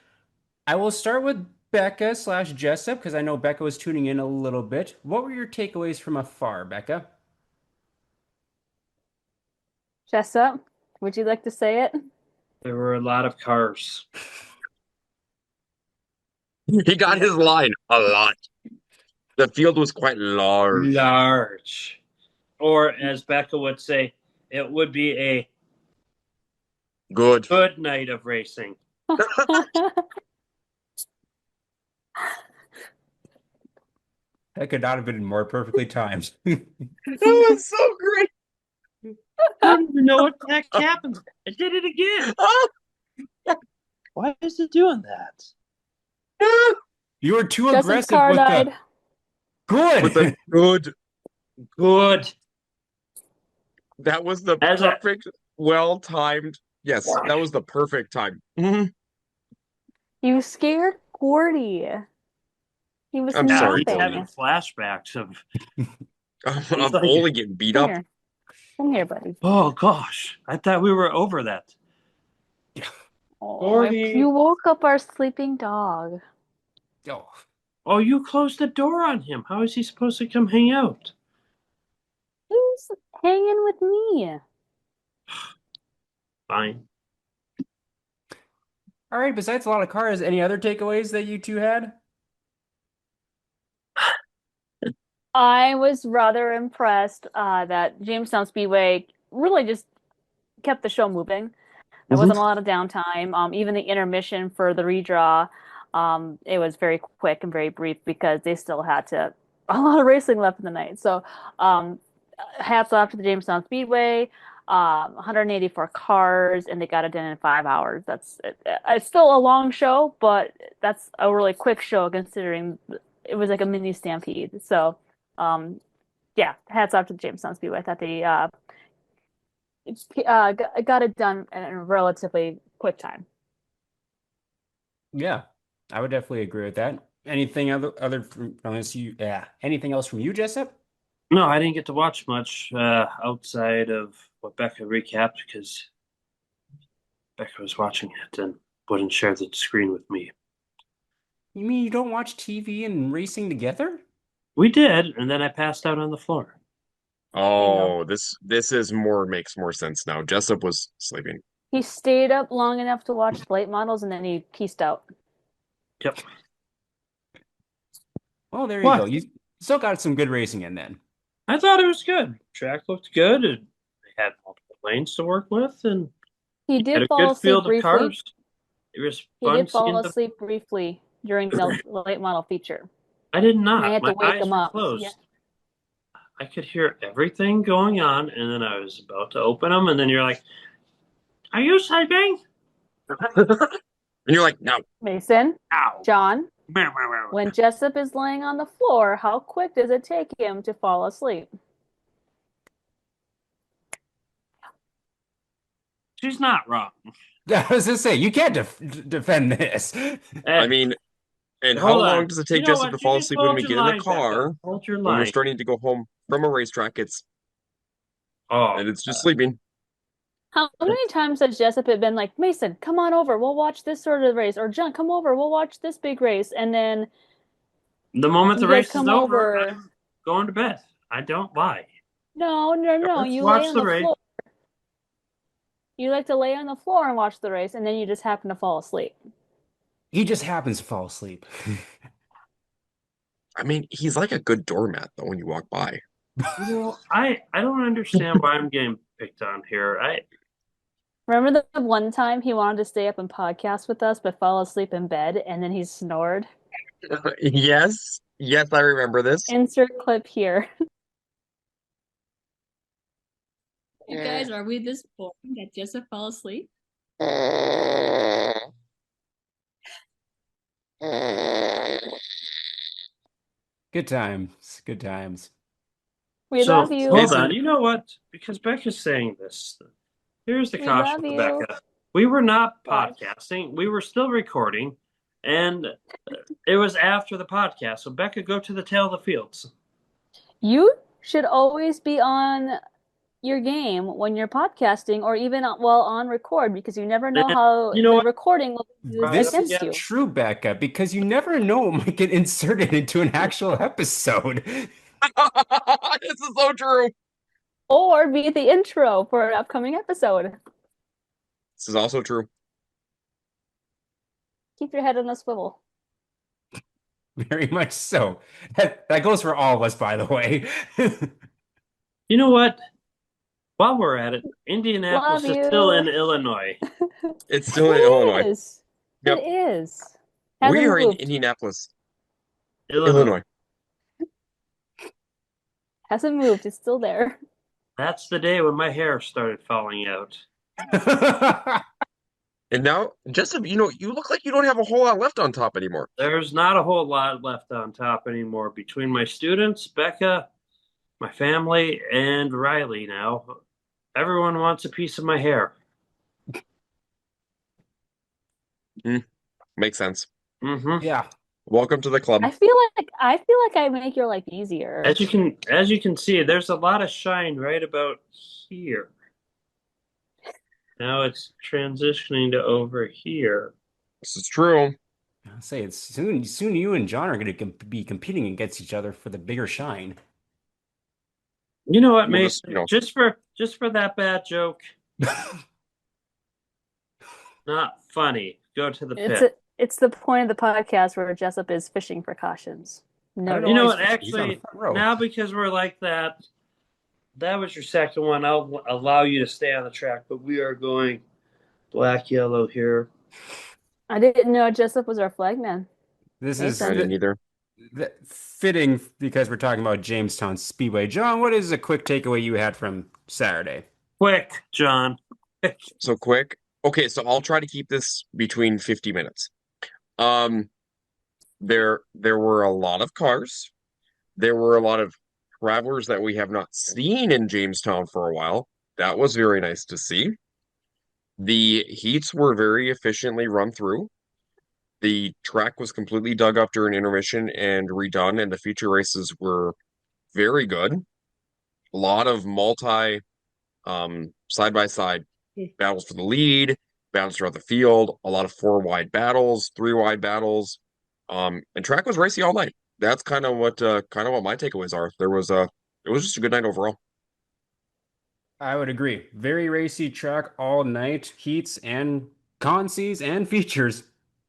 I will start with Becca slash Jessup because I know Becca was tuning in a little bit. What were your takeaways from afar, Becca? Jessup, would you like to say it? There were a lot of cars. He got his line a lot. The field was quite large. Large. Or as Becca would say, it would be a Good. good night of racing. That could not have been more perfectly timed. That was so great. I don't even know what the heck happened. I did it again. Why is it doing that? You were too Jessup's aggressive car with died. the good. With the good. Good. That was the As a- perfect, well-timed. Yes, that was the perfect time. Mhm. You scared Gordy. He was I'm Yeah, sorry, he's napping. having flashbacks of, Of like- only getting beat Come up. here. Come here, buddy. oh gosh, I thought we were over that. Oh, Gordy. you woke up our sleeping dog. Oh, Oh, you closed the door on him. How is he supposed to come hang out? He's hanging with me. Fine. all right. Besides a lot of cars, any other takeaways that you two had? I was rather impressed that Jamestown Speedway really just kept the show moving. There wasn't a lot of downtime. Even the intermission for the redraw, it was very quick and very brief because they still had a lot of racing left in the night. So, hats off to the Jamestown Speedway. 184 cars, and they got it done in 5 hours. It's still a long show, but that's a really quick show considering it was like a mini stampede. So, yeah, hats off to the Jamestown Speedway. I thought they got it done in a relatively quick time. Yeah, I would definitely agree with that. Anything other from unless you anything else from you, Jessup? No, I didn't get to watch much outside of what Becca recapped because Becca was watching it and wouldn't share the screen with me. You mean you don't watch TV and racing together? We did, and then I passed out on the floor. Oh, this makes more sense now. Jessup was sleeping. He stayed up long enough to watch the late models, and then he pieced out. Yep. Well, there you What? go. You still got some good racing in then. I thought it was good. Track looked good, and they had multiple lanes to work with, and He had did a fall good asleep field of briefly. cars. It was He fun did fall seeing the. asleep briefly during the late model feature. I did And I not. had to My wake eyes him were up. closed. Yeah. I could hear everything going on, and then I was about to open them, and then you're like, "Are you sleeping?" And you're like, no. Mason, Ow. John, when Jessup is laying on the floor, how quick does it take him to fall asleep? She's not wrong. I was gonna say you can't defend this. I mean, and how Hold long on. does it You take know Jessup what? to You fall just asleep when hold we your get in the line, car? Becca. Hold your When we're line. starting to go home from a racetrack, and Oh, it's just sleeping. How many times has Jessup been like, Mason, come on over, we'll watch this sort of race, or John, come over, we'll watch this big race, and then the moment the you guys race is come over, over. I'm going to bed. I don't lie. No, Let's you lay watch on the the race. floor. You like to lay on the floor and watch the race, and then you just happen to fall asleep. He just happens to fall asleep. I mean, he's like a good doormat though when you walk by. I don't understand why I'm getting picked on here. I Remember the one time he wanted to stay up and podcast with us, but fell asleep in bed, and then he snored? Yes, yes, I remember this. Insert clip here. You guys, are we this boring that Jessup fell asleep? Good times. Good times. We love so you. hold on. Mason, You know what? Because Becca's saying this. Here's the We caution love to you. Becca. We were not What? podcasting. We were still recording, and it was after the podcast. So Becca, go to the tail of the fields. You should always be on your game when you're podcasting or even while on record because you never know And how you know the what? recording will be used Right this up is against again. you. true, Becca, because you never know what might get inserted into an actual episode. This is so true. Or be the intro for an upcoming episode. This is also true. Keep your head on a swivel. Very much so. That goes for all of us, by the way. You know what? While we're at it, Love Indianapolis is still you. in Illinois. It's still in Illinois. It is. It Yep. is. We Hasn't are in moved. Indianapolis, Illinois. Illinois. Hasn't moved. It's still there. That's the day when my hair started falling out. And now, Jessup, you look like you don't have a whole lot left on top anymore. There's not a whole lot left on top anymore between my students, Becca, my family, and Riley now. Everyone wants a piece of my hair. Makes sense. Hmm. Yeah. Welcome to the club. I feel like I make your life easier. As you can see, there's a lot of shine right about here. Now it's transitioning to over here. This is true. I'll say it's soon you and John are going to be competing against each other for the bigger shine. You know what, We'll just, Mason? Just for that bad joke, not funny. Go to the It's pit. it's the point of the podcast where Jessup is fishing for cautions. I No, don't know You why know he's what? fishing. He's on the Actually, front row. now because we're like that, that was your second one. I'll allow you to stay on the track, but we are going black, yellow here. I didn't know Jessup was our flagman. This Makes is I sense. didn't either. fitting because we're talking about Jamestown Speedway. John, what is a quick takeaway you had from Saturday? Quick, John. So quick. Okay, so I'll try to keep this between 50 minutes. Um, there were a lot of cars. There were a lot of travelers that we have not seen in Jamestown for a while. That was very nice to see. The heats were very efficiently run through. The track was completely dug up during intermission and redone, and the feature races were very good. A lot of multi side by side battles for the lead, battles throughout the field, a lot of four wide battles, three wide battles. And track was racy all night. That's kind of what my takeaways are. It was just a good night overall. I would agree. Very racy track all night, heats and concees and features,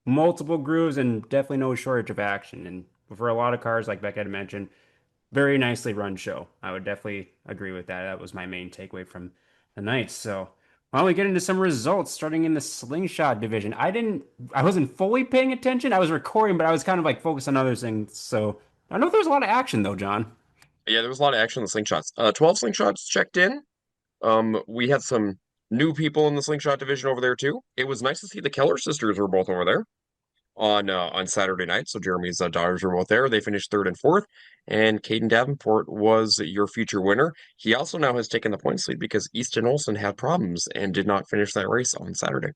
multiple grooves, and definitely no shortage of action. And for a lot of cars, like Beck had mentioned, very nicely run show. I would definitely agree with that. That was my main takeaway from the night. So why don't we get into some results starting in the slingshot division? I wasn't fully paying attention. I was recording, but I was kind of like focused on other things. So I know there's a lot of action though, John. Yeah, there was a lot of action in the slingshots. 12 slingshots checked in. We had some new people in the slingshot division over there too. It was nice to see the Keller sisters were both over there on Saturday night. So Jeremy's daughters were both there. They finished third and fourth, and Caden Davenport was your future winner. He also now has taken the points lead because Easton Olson had problems and did not finish that race on Saturday.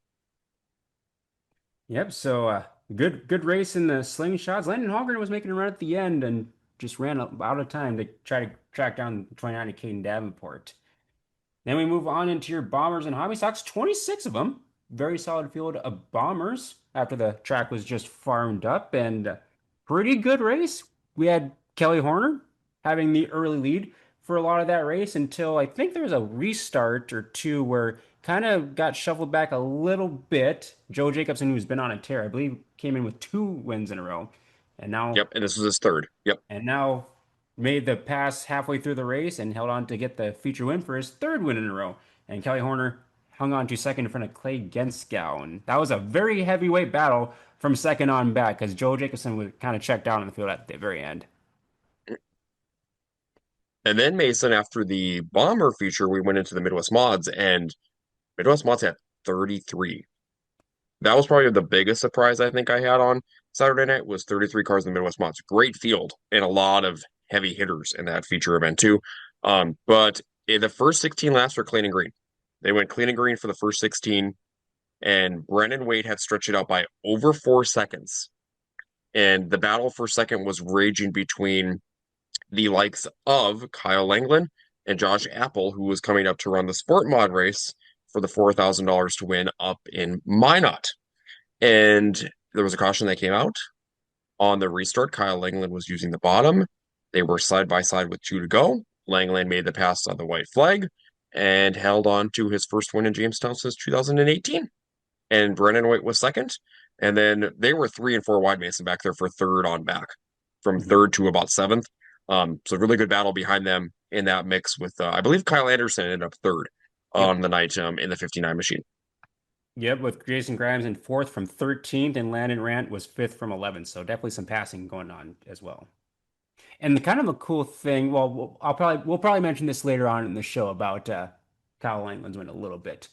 Yep. So good race in the slingshots. Landon Hallgren was making a run at the end and just ran out of time to try to track down 29 to Caden Davenport. Then we move on into your bombers and hobby stocks. 26 of them. Very solid field of bombers after the track was just farmed up and pretty good race. We had Kelly Horner having the early lead for a lot of that race until I think there was a restart or two where kind of got shuffled back a little bit. Joe Jacobson, who's been on a tear, I believe, came in with 2 wins in a row, and now Yep, and this was his third. Yep. and now made the pass halfway through the race and held on to get the feature win for his 3rd win in a row. And Kelly Horner hung on to second in front of Clay Genskow. And that was a very heavyweight battle from second on back because Joe Jacobson was kind of checked out in the field at the very end. And then Mason, after the bomber feature, we went into the Midwest mods, and Midwest mods had 33. That was probably the biggest surprise I think I had on Saturday night was 33 cars in the Midwest mods. Great field and a lot of heavy hitters in that feature event too. But in the first 16 laps were clean and green. They went clean and green for the first 16, and Brennan Wade had stretched it out by over 4 seconds. And the battle for second was raging between the likes of Kyle Langland and Josh Apple, who was coming up to run the sport mod race for the $4,000 to win up in Minot. And there was a caution that came out on the restart. Kyle Langland was using the bottom. They were side by side with 2 to go. Langland made the pass on the white flag and held on to his first win in Jamestown since 2018. And Brennan White was second. And then they were 3 and 4 wide Mason back there for third on back, from Mhm. third to about seventh. So really good battle behind them in that mix with I believe Kyle Anderson ended up third Yep. on the night in the 59 machine. Yep, with Jason Grimes in fourth from 13th, and Landon Rant was fifth from 11th. So definitely some passing going on as well. And the kind of a cool thing, well, we'll probably mention this later on in the show about Kyle Langland's win a little bit.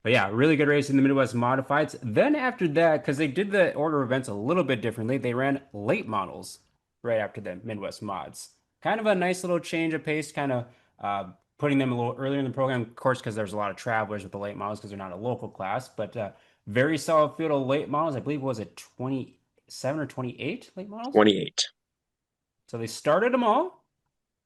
But yeah, really good race in the Midwest Modifieds. Then after that, because they did the order of events a little bit differently, they ran late models right after the Midwest Mods. Kind of a nice little change of pace, kind of uh, putting them a little earlier in the program, of course, because there's a lot of travelers with the late models because they're not a local class. But very solid field of late models. I believe it was it 27 or 28 late models. 28. So they started them all.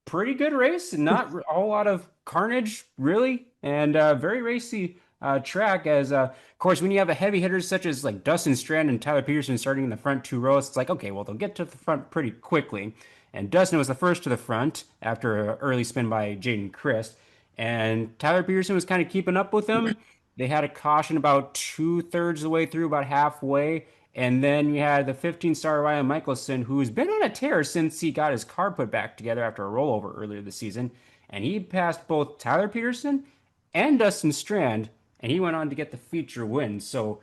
Pretty good race, not a whole lot of carnage, really, and very racy track. As of course, when you have a heavy hitters such as like Dustin Strand and Tyler Peterson starting in the front 2 rows, it's like okay, well they'll get to the front pretty quickly. And Dustin was the first to the front after an early spin by Jaden Christ, and Tyler Peterson was kind of keeping up with them. They had a caution about 2/3 of the way through, about halfway. And then you had the 15-star Ryan Michelson, who's been on a tear since he got his car put back together after a rollover earlier this season. And he passed both Tyler Peterson and Dustin Strand, and he went on to get the feature win. So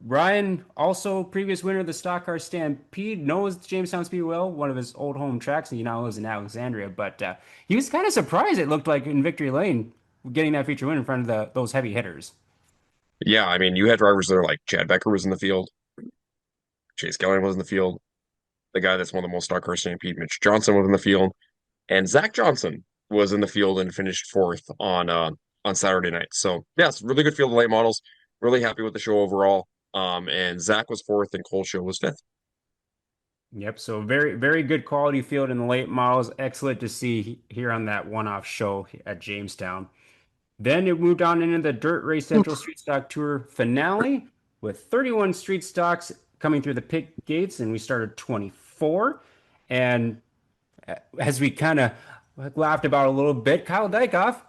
Ryan, also previous winner of the Stock Car Stampede, knows Jamestown Speedway well, one of his old home tracks, and he now lives in Alexandria. But he was kind of surprised, it looked like, in Victory Lane, getting that feature win in front of those heavy hitters. Yeah, I mean, you had drivers there like Chad Becker was in the field, Chase Gelling was in the field, the guy that's won the most stock car stampede, Mitch Johnson was in the field, and Zach Johnson was in the field and finished fourth on Saturday night. So yes, really good field of late models. Really happy with the show overall. And Zach was fourth and Cole Show was fifth. Yep, so very, very good quality field in the late models. Excellent to see here on that one-off show at Jamestown. Then it moved on into the Dirt Race Central Street Stock Tour finale with 31 street stocks coming through the pit gates, and we started 24. And as we kind of laughed about a little bit, Kyle Dykoff,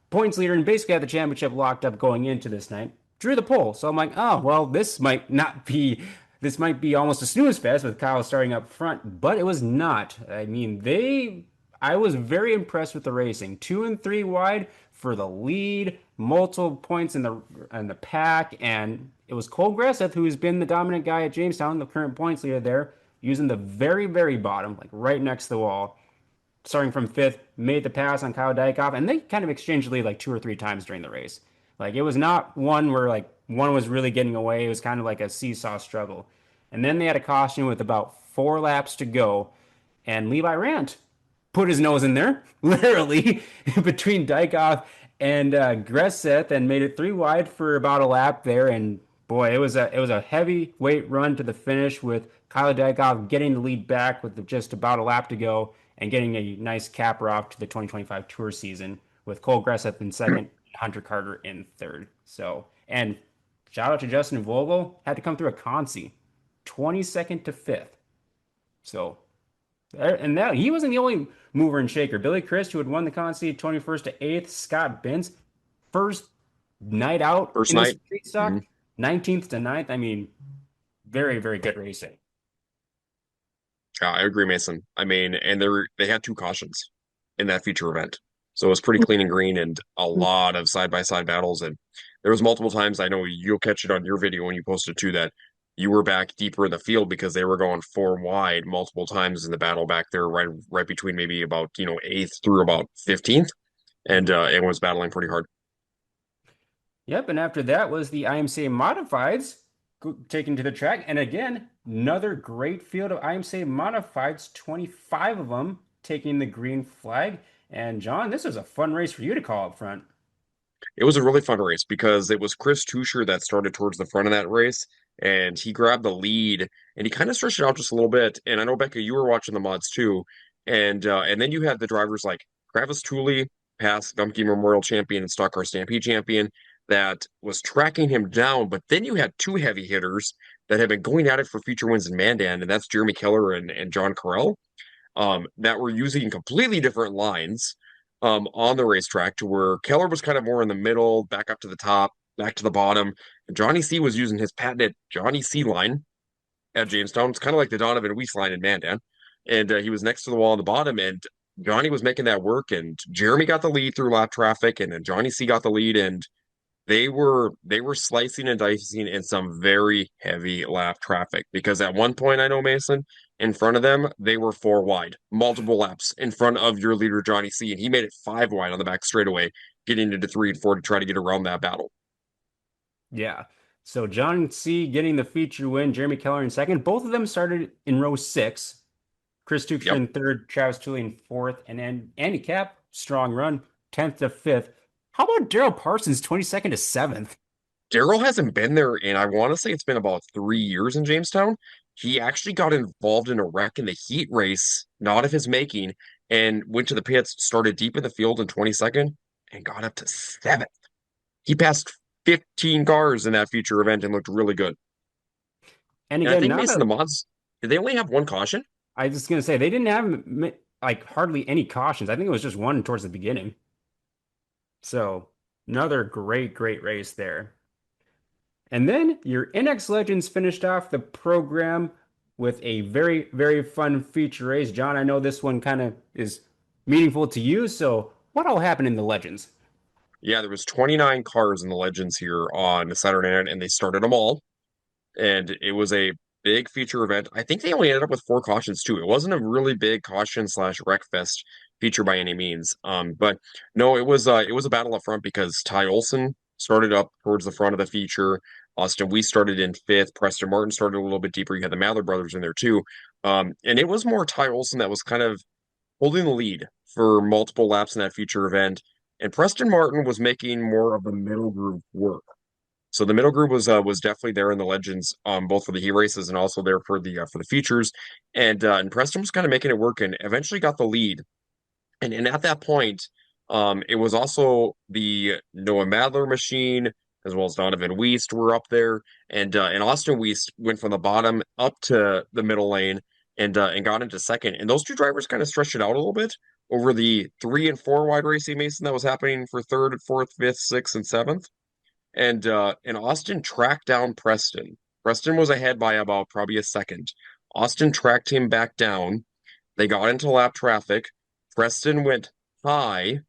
points leader and basically had the championship locked up going into this night, drew the pole. So I'm like, oh, well, this might be almost a snooze fest with Kyle starting up front, but it was not. I mean, I was very impressed with the racing. 2 and 3 wide for the lead, multiple points in the pack, and it was Cole Gresseth, who's been the dominant guy at Jamestown, the current points leader there, using the very, very bottom, like right next to the wall, starting from fifth, made the pass on Kyle Dykoff, and they kind of exchanged the lead like 2 or 3 times during the race. Like it was not one where like one was really getting away. It was kind of like a seesaw struggle. And then they had a caution with about 4 laps to go, and Levi Rant put his nose in there, literally, between Dykoff and Gresseth, and made it 3 wide for about a lap there. And boy, it was a heavy weight run to the finish with Kyle Dykoff getting the lead back with just about a lap to go and getting a nice capper off to the 2025 Tour season with Cole Gresseth in second, Hunter Carter in third. So, and shout out to Justin Vogel, had to come through a consi, 22nd to fifth. So and that he wasn't the only mover and shaker. Billy Christ, who had won the Consti 21st to 8th, Scott Benz, first night out First in the night. street hmm stock, 19th to 9th. I mean, very, very good racing. Yeah, I agree, Mason. I mean, and they had two cautions in that feature event. So it was pretty clean and green and a lot of side-by-side battles. And there was multiple times, I know you'll catch it on your video when you posted too, that you were back deeper in the field because they were going four wide multiple times in the battle back there, right between maybe about, 8th through about 15th. And it was battling pretty hard. Yep, and after that was the IMCA Modifieds taken to the track. And again, another great field of IMCA Modifieds, 25 of them taking the green flag. And John, this was a fun race for you to call up front. It was a really fun race because it was Chris Tusher that started towards the front of that race, and he grabbed the lead and he kind of stretched it out just a little bit. And I know Becca, you were watching the mods too, and then you had the drivers like Travis Tooley, past Gumpke Memorial Champion and Stock Car Stampede Champion, that was tracking him down. But then you had two heavy hitters that had been going at it for feature wins in Mandan, and that's Jeremy Keller and John Carell, that were using completely different lines on the racetrack to where Keller was kind of more in the middle, back up to the top, back to the bottom. And Johnny C was using his patented Johnny C line at Jamestown. It's kind of like the Donovan Weiss line in Mandan. And he was next to the wall on the bottom, and Johnny was making that work. And Jeremy got the lead through lap traffic, and then Johnny C got the lead. And they were slicing and dicing in some very heavy lap traffic because at one point I know Mason in front of them they were four wide, multiple laps in front of your leader Johnny C, and he made it five wide on the back straightaway, getting into 3 and 4 to try to get around that battle. Yeah. So John C getting the feature win, Jeremy Keller in second. Both of them started in row six. Chris Tuchel Yep. in third, Travis Tooley in fourth, and then Andy Cap, strong run, 10th to fifth. How about Daryl Parsons, 22nd to seventh? Daryl hasn't been there in I want to say it's been about 3 years in Jamestown. He actually got involved in a wreck in the heat race, not of his making, and went to the pits, started deep in the field in 22nd, and got up to seventh. He passed 15 cars in that feature event and looked really good. And And I again, think not Mason, a, the mods, did they only have one caution? I was just gonna say they didn't have like hardly any cautions. I think it was just one towards the beginning. So another great, great race there. And then your NX Legends finished off the program with a very, very fun feature race. John, I know this one kind of is meaningful to you. So what all happened in the Legends? Yeah, there was 29 cars in the Legends here on Saturday night, and they started them all. And it was a big feature event. I think they only ended up with four cautions too. It wasn't a really big caution slash wreck fest feature by any means. But no, it was a battle up front because Ty Olson started up towards the front of the feature. Austin Weiss started in fifth. Preston Martin started a little bit deeper. You had the Mather brothers in there too. And it was more Ty Olson that was kind of holding the lead for multiple laps in that feature event. And Preston Martin was making more of the middle group work. So the middle group was definitely there in the legends, both for the heat races and also there for the features. And Preston was kind of making it work and eventually got the lead. And at that point, it was also the Noah Madler machine as well as Donovan Weist were up there, and Austin Weist went from the bottom up to the middle lane and got into second. And those two drivers kind of stretched it out a little bit over the 3 and 4 wide racing Mason that was happening for third, fourth, fifth, sixth, and seventh. And Austin tracked down Preston. Preston was ahead by about probably a second. Austin tracked him back down. They got into lap traffic. Preston went high.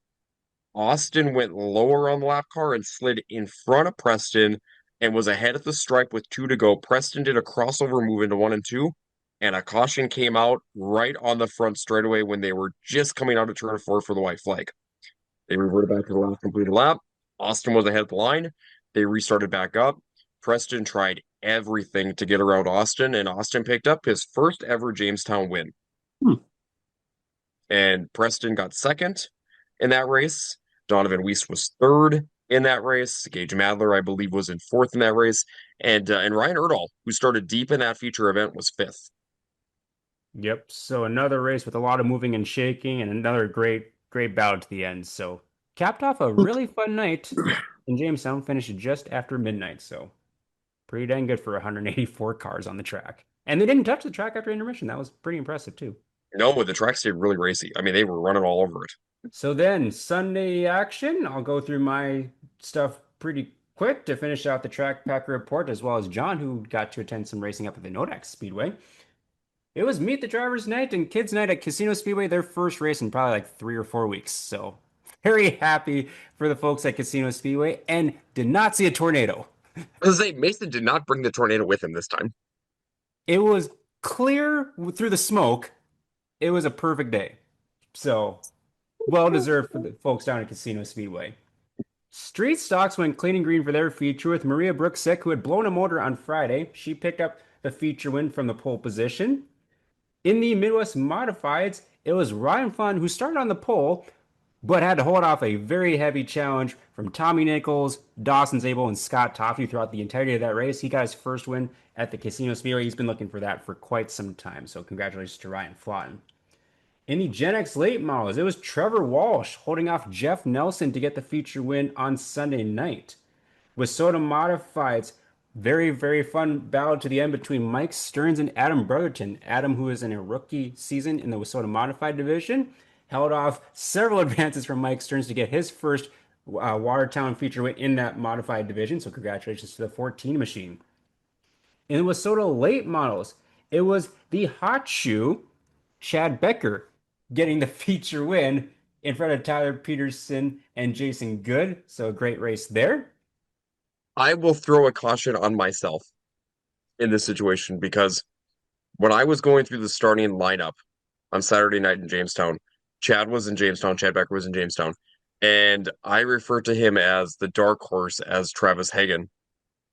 Austin went lower on the lap car and slid in front of Preston and was ahead at the stripe with two to go. Preston did a crossover move into 1 and 2, and a caution came out right on the front straightaway when they were just coming out of turn 4 for the white flag. They reverted back to the last completed lap. Austin was ahead of the line. They restarted back up. Preston tried everything to get around Austin, and Austin picked up his first ever Jamestown win. Hmm. And Preston got second in that race. Donovan Weiss was third in that race. Gage Madler, I believe, was in fourth in that race. And Ryan Erdahl, who started deep in that feature event, was fifth. Yep. So another race with a lot of moving and shaking and another great, great battle to the end. So capped off a really fun night in Jamestown, finished just after midnight. So pretty dang good for 184 cars on the track. And they didn't touch the track after intermission. That was pretty impressive too. No, the track stayed really racy. I mean, they were running all over it. So then Sunday action, I'll go through my stuff pretty quick to finish out the track packer report, as well as John, who got to attend some racing up at the Nodex Speedway. It was Meet the Drivers Night and Kids Night at Casino Speedway, their first race in probably like 3 or 4 weeks. So very happy for the folks at Casino Speedway and did not see a tornado. I was gonna say Mason did not bring the tornado with him this time. It was clear through the smoke. It was a perfect day. So well deserved for the folks down at Casino Speedway. Street Stocks went clean and green for their feature with Maria Brooksick, who had blown a motor on Friday. She picked up the feature win from the pole position. In the Midwest Modifieds, it was Ryan Fun who started on the pole, but had to hold off a very heavy challenge from Tommy Nichols, Dawson Zabel, and Scott Toffey throughout the entirety of that race. He got his first win at the Casino Speedway. He's been looking for that for quite some time, so congratulations to Ryan Flotton. In the Gen X late models, it was Trevor Walsh holding off Jeff Nelson to get the feature win on Sunday night. With Soda Modifieds, very, very fun battle to the end between Mike Stearns and Adam Brotherton. Adam, who is in a rookie season in the Wasota Modified division, held off several advances from Mike Stearns to get his first Watertown feature win in that modified division. So congratulations to the 14 machine. In the Wasota late models, it was the hot shoe, Chad Becker, getting the feature win in front of Tyler Peterson and Jason Good. So a great race there. I will throw a caution on myself in this situation because when I was going through the starting lineup on Saturday night in Jamestown, Chad was in Jamestown, Chad Becker was in Jamestown, and I referred to him as the dark horse as Travis Hagen.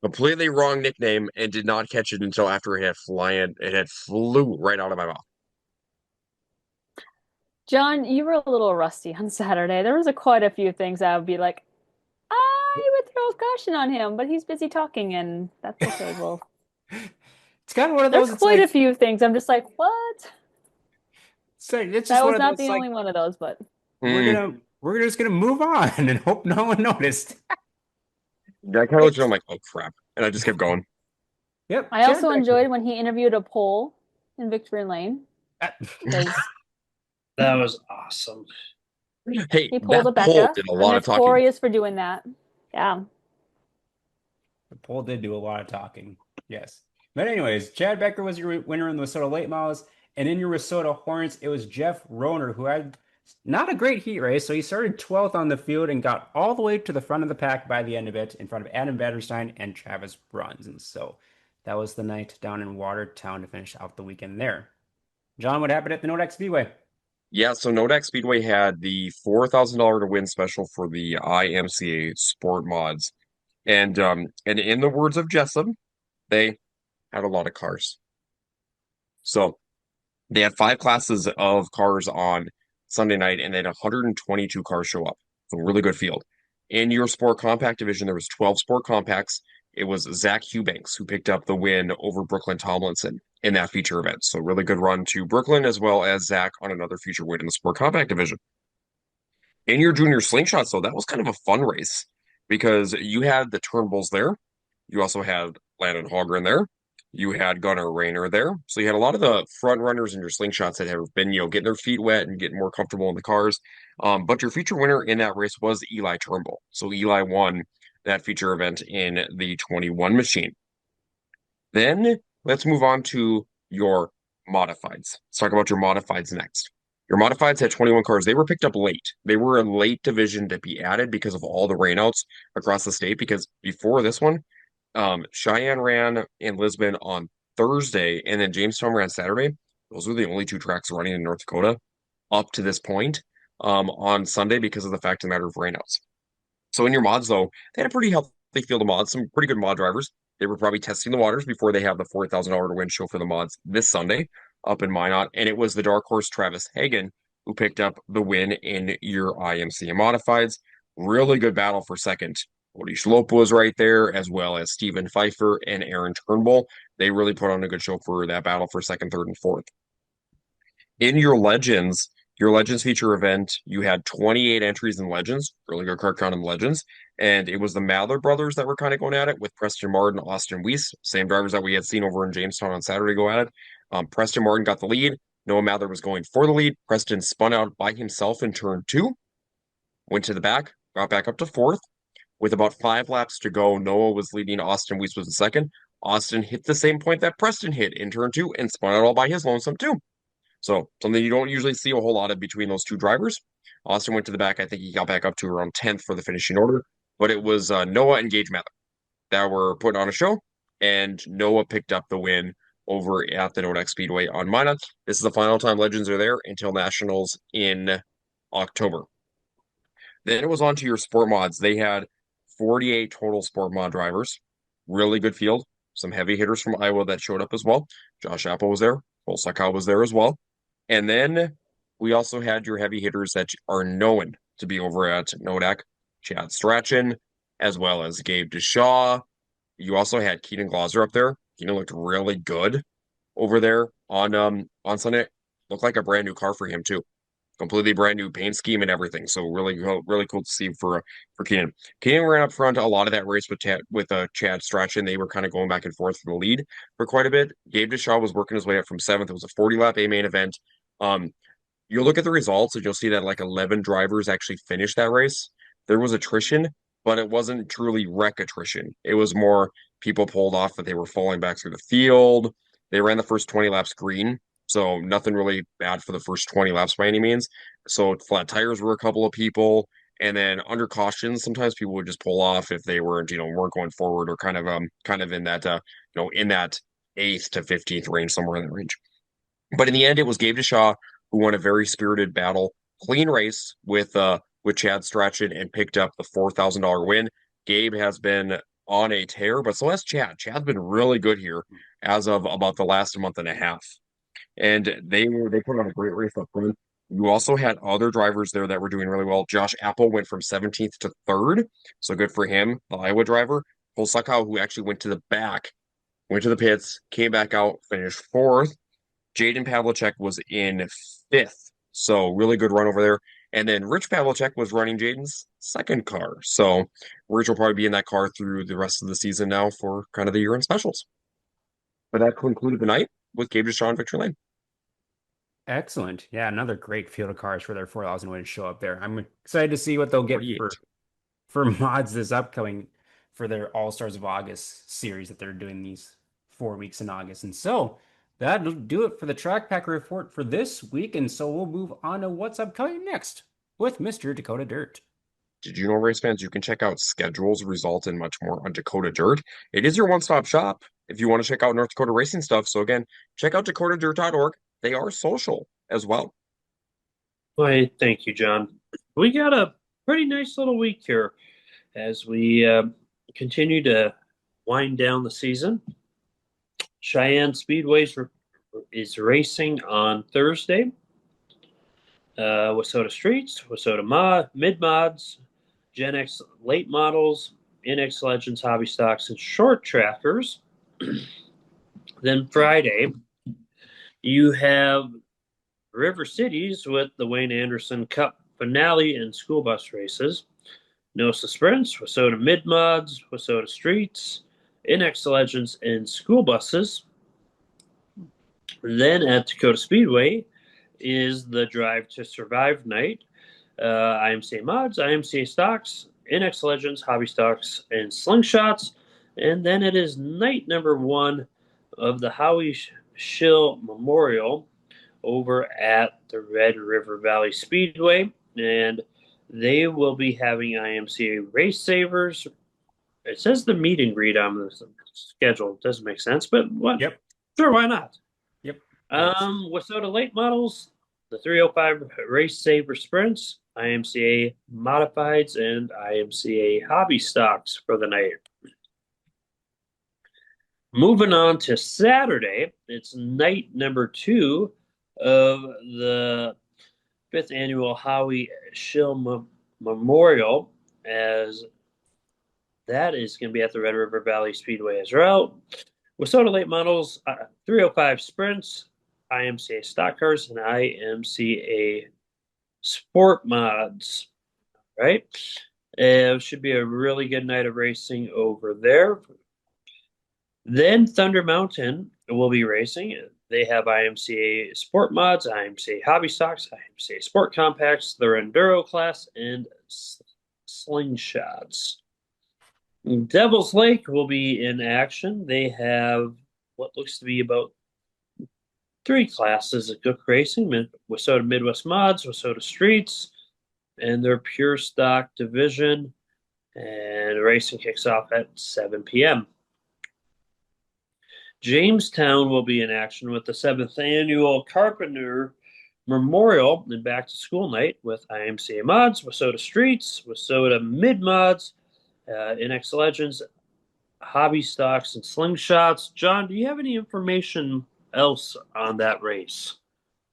Completely wrong nickname and did not catch it until after it had flew right out of my mouth. John, you were a little rusty on Saturday. There was quite a few things I would be like, I would throw a caution on him, but he's busy talking, and that's okay. Well, It's kind of one of there's those. It's quite a like few things. I'm just like, what? it's just That one was of not those. the Like only one of those, but we're just gonna move on and hope no one noticed. I kind of looked at it, I'm like, oh crap. And I just kept going. Yep. I Chad also Becker. enjoyed when he interviewed a pole in Victory Lane because That was awesome. Hey, he pulled that a poll Becca. did a I'm lot of talking. notorious for doing that. Yeah. The poll did do a lot of talking. Yes. But anyways, Chad Becker was your winner in the Wasota late models, and in your Wasota Hornets, it was Jeff Roner who had not a great heat race, so he started 12th on the field and got all the way to the front of the pack by the end of it in front of Adam Batterstein and Travis Bruns. And so that was the night down in Watertown to finish out the weekend there. John, what happened at the Nodex Speedway? Yeah, so Nodak Speedway had the $4,000 to win special for the IMCA Sport Mods. And in the words of Jessup, they had a lot of cars. So they had 5 classes of cars on Sunday night, and they had 122 cars show up. So really good field. In your Sport Compact division, there was 12 Sport Compacts. It was Zach Eubanks who picked up the win over Brooklyn Tomlinson in that feature event. So really good run to Brooklyn as well as Zach on another feature win in the Sport Compact division. In your junior slingshots, though, that was kind of a fun race because you had the Turnbulls there. You also had Landon Hallgren there. You had Gunnar Rayner there. So you had a lot of the front runners in your slingshots that have been, getting their feet wet and getting more comfortable in the cars. But your feature winner in that race was Eli Turnbull. So Eli won that feature event in the 21 machine. Then let's move on to your modifieds. Let's talk about your modifieds next. Your modifieds had 21 cars. They were picked up late. They were a late division to be added because of all the rainouts across the state. Because before this one, Cheyenne ran in Lisbon on Thursday, and then Jamestown ran Saturday. Those were the only 2 tracks running in North Dakota up to this point on Sunday because of the fact of the matter of rainouts. So in your mods, though, they had a pretty healthy field of mods, some pretty good mod drivers. They were probably testing the waters before they have the $4,000 to win show for the mods this Sunday up in Minot. And it was the dark horse Travis Hagen who picked up the win in your IMCA modifieds. Really good battle for second. Cody Schlope was right there, as well as Stephen Pfeiffer and Aaron Turnbull. They really put on a good show for that battle for second, third, and fourth. In your Legends feature event, you had 28 entries in Legends, really good card count in Legends, and it was the Mather brothers that were kind of going at it with Preston Martin and Austin Weiss, same drivers that we had seen over in Jamestown on Saturday go at it. Preston Martin got the lead. Noah Mather was going for the lead. Preston spun out by himself in turn 2, went to the back, got back up to fourth. With about 5 laps to go, Noah was leading. Austin Weiss was in second. Austin hit the same point that Preston hit in turn two and spun it all by his lonesome too. So something you don't usually see a whole lot of between those two drivers. Austin went to the back. I think he got back up to around 10th for the finishing order, but it was Noah and Gage Mather that were putting on a show, and Noah picked up the win over at the Nodak Speedway on Minot. This is the final time Legends are there until Nationals in October. Then it was on to your sport mods. They had 48 total sport mod drivers. Really good field. Some heavy hitters from Iowa that showed up as well. Josh Apple was there. Cole Suckow was there as well. And then we also had your heavy hitters that are known to be over at Nodak. Chad Strachan, as well as Gabe Deshaw. You also had Keaton Glauser up there. Keaton looked really good over there on Sunday. Looked like a brand new car for him too. Completely brand new paint scheme and everything. So really cool to see for Keenan. Keenan ran up front a lot of that race with Chad Strachan. They were kind of going back and forth for the lead for quite a bit. Gabe Deshaw was working his way up from seventh. It was a 40-lap A main event. You'll look at the results and you'll see that like 11 drivers actually finished that race. There was attrition, but it wasn't truly wreck attrition. It was more people pulled off that they were falling back through the field. They ran the first 20 laps green, so nothing really bad for the first 20 laps by any means. So flat tires were a couple of people, and then under cautions, sometimes people would just pull off if they weren't going forward or kind of in that in that 8th to 15th range, somewhere in that range. But in the end, it was Gabe Deshaw who won a very spirited battle, clean race with Chad Strachan and picked up the $4,000 win. Gabe has been on a tear, but so has Chad. Chad's been really good here as of about the last month and a half. And they put on a great race up front. You also had other drivers there that were doing really well. Josh Apple went from 17th to 3rd, so good for him, the Iowa driver. Cole Suckow, who actually went to the back, went to the pits, came back out, finished 4th. Jaden Pavlicek was in 5th, so really good run over there. And then Rich Pavlicek was running Jaden's second car. So Rich will probably be in that car through the rest of the season now for kind of the year-end specials. But that concluded the night with Gabe Deshaw and Victory Lane. Excellent. Yeah, another great field of cars for their 4,000 wins show up there. I'm excited to see what they'll get 48. for mods this upcoming for their All Stars of August series that they're doing these 4 weeks in August. And so that'll do it for the Track Packer report for this week. And so we'll move on to what's upcoming next with Mr. Dakota Dirt. Did you know, race fans, you can check out schedules, results, and much more on Dakota Dirt. It is your one-stop shop if you want to check out North Dakota racing stuff. So again, check out dakotadirt.org. They are social as well. Why, thank you, John. We got a pretty nice little week here as we continue to wind down the season. Cheyenne Speedway is racing on Thursday. Wissota Streets, Wissota Mid Mods, Gen X Late Models, NX Legends, Hobby Stocks, and Short Trackers. Then Friday, you have River Cities with the Wayne Anderson Cup finale and school bus races. NOSA Sprints, Wissota Mid Mods, Wissota Streets, NX Legends, and school buses. Then at Dakota Speedway is the Drive to Survive night. IMCA Mods, IMCA Stocks, NX Legends, Hobby Stocks, and Slingshots. And then it is night number 1 of the Howie Schill Memorial over at the Red River Valley Speedway. And they will be having IMCA Race Savers. It says the meet and greet on the schedule. It doesn't make sense, but what? Yep. Sure, why not? Yep. Wissota Late Models, the 305 Race Saver Sprints, IMCA Modifieds, and IMCA Hobby Stocks for the night. Moving on to Saturday, it's night number 2 of the 5th annual Howie Schill Memorial, as that is going to be at the Red River Valley Speedway as well. Wissota Late Models, 305 Sprints, IMCA Stock Cars, and IMCA Sport Mods. Right? It should be a really good night of racing over there. Then Thunder Mountain will be racing. They have IMCA Sport Mods, IMCA Hobby Stocks, IMCA Sport Compacts, their Enduro class, and Slingshots. Devil's Lake will be in action. They have what looks to be about three classes of Cook Racing: Wissota Midwest Mods, Wissota Streets, and their pure stock division. And racing kicks off at 7 p.m. Jamestown will be in action with the seventh annual Carpenter Memorial and Back to School Night with IMCA Mods, Wissota Streets, Wissota Mid Mods, NX Legends, Hobby Stocks, and Slingshots. John, do you have any information else on that race?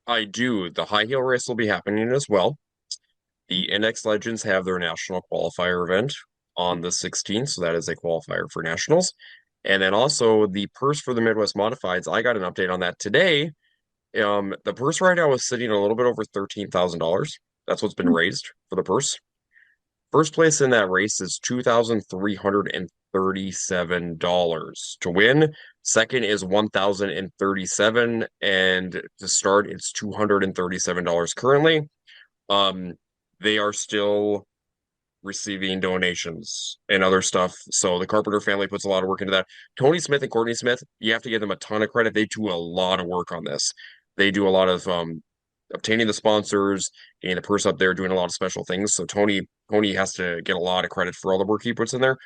I do. The high heel race will be happening as well. The NX Legends have their national qualifier event on the 16th, so that is a qualifier for nationals. And then also the purse for the Midwest Modifieds, I got an update on that today. The purse right now is sitting a little bit over $13,000. That's what's been raised for the purse. First place in that race is $2,337 to win. Second is $1,037, and to start, it's $237 currently. Um, they are still receiving donations and other stuff. So the Carpenter family puts a lot of work into that. Tony Smith and Courtney Smith, you have to give them a ton of credit. They do a lot of work on this. They do a lot of obtaining the sponsors, getting the purse up there, doing a lot of special things. So Tony has to get a lot of credit for all the work he puts in there.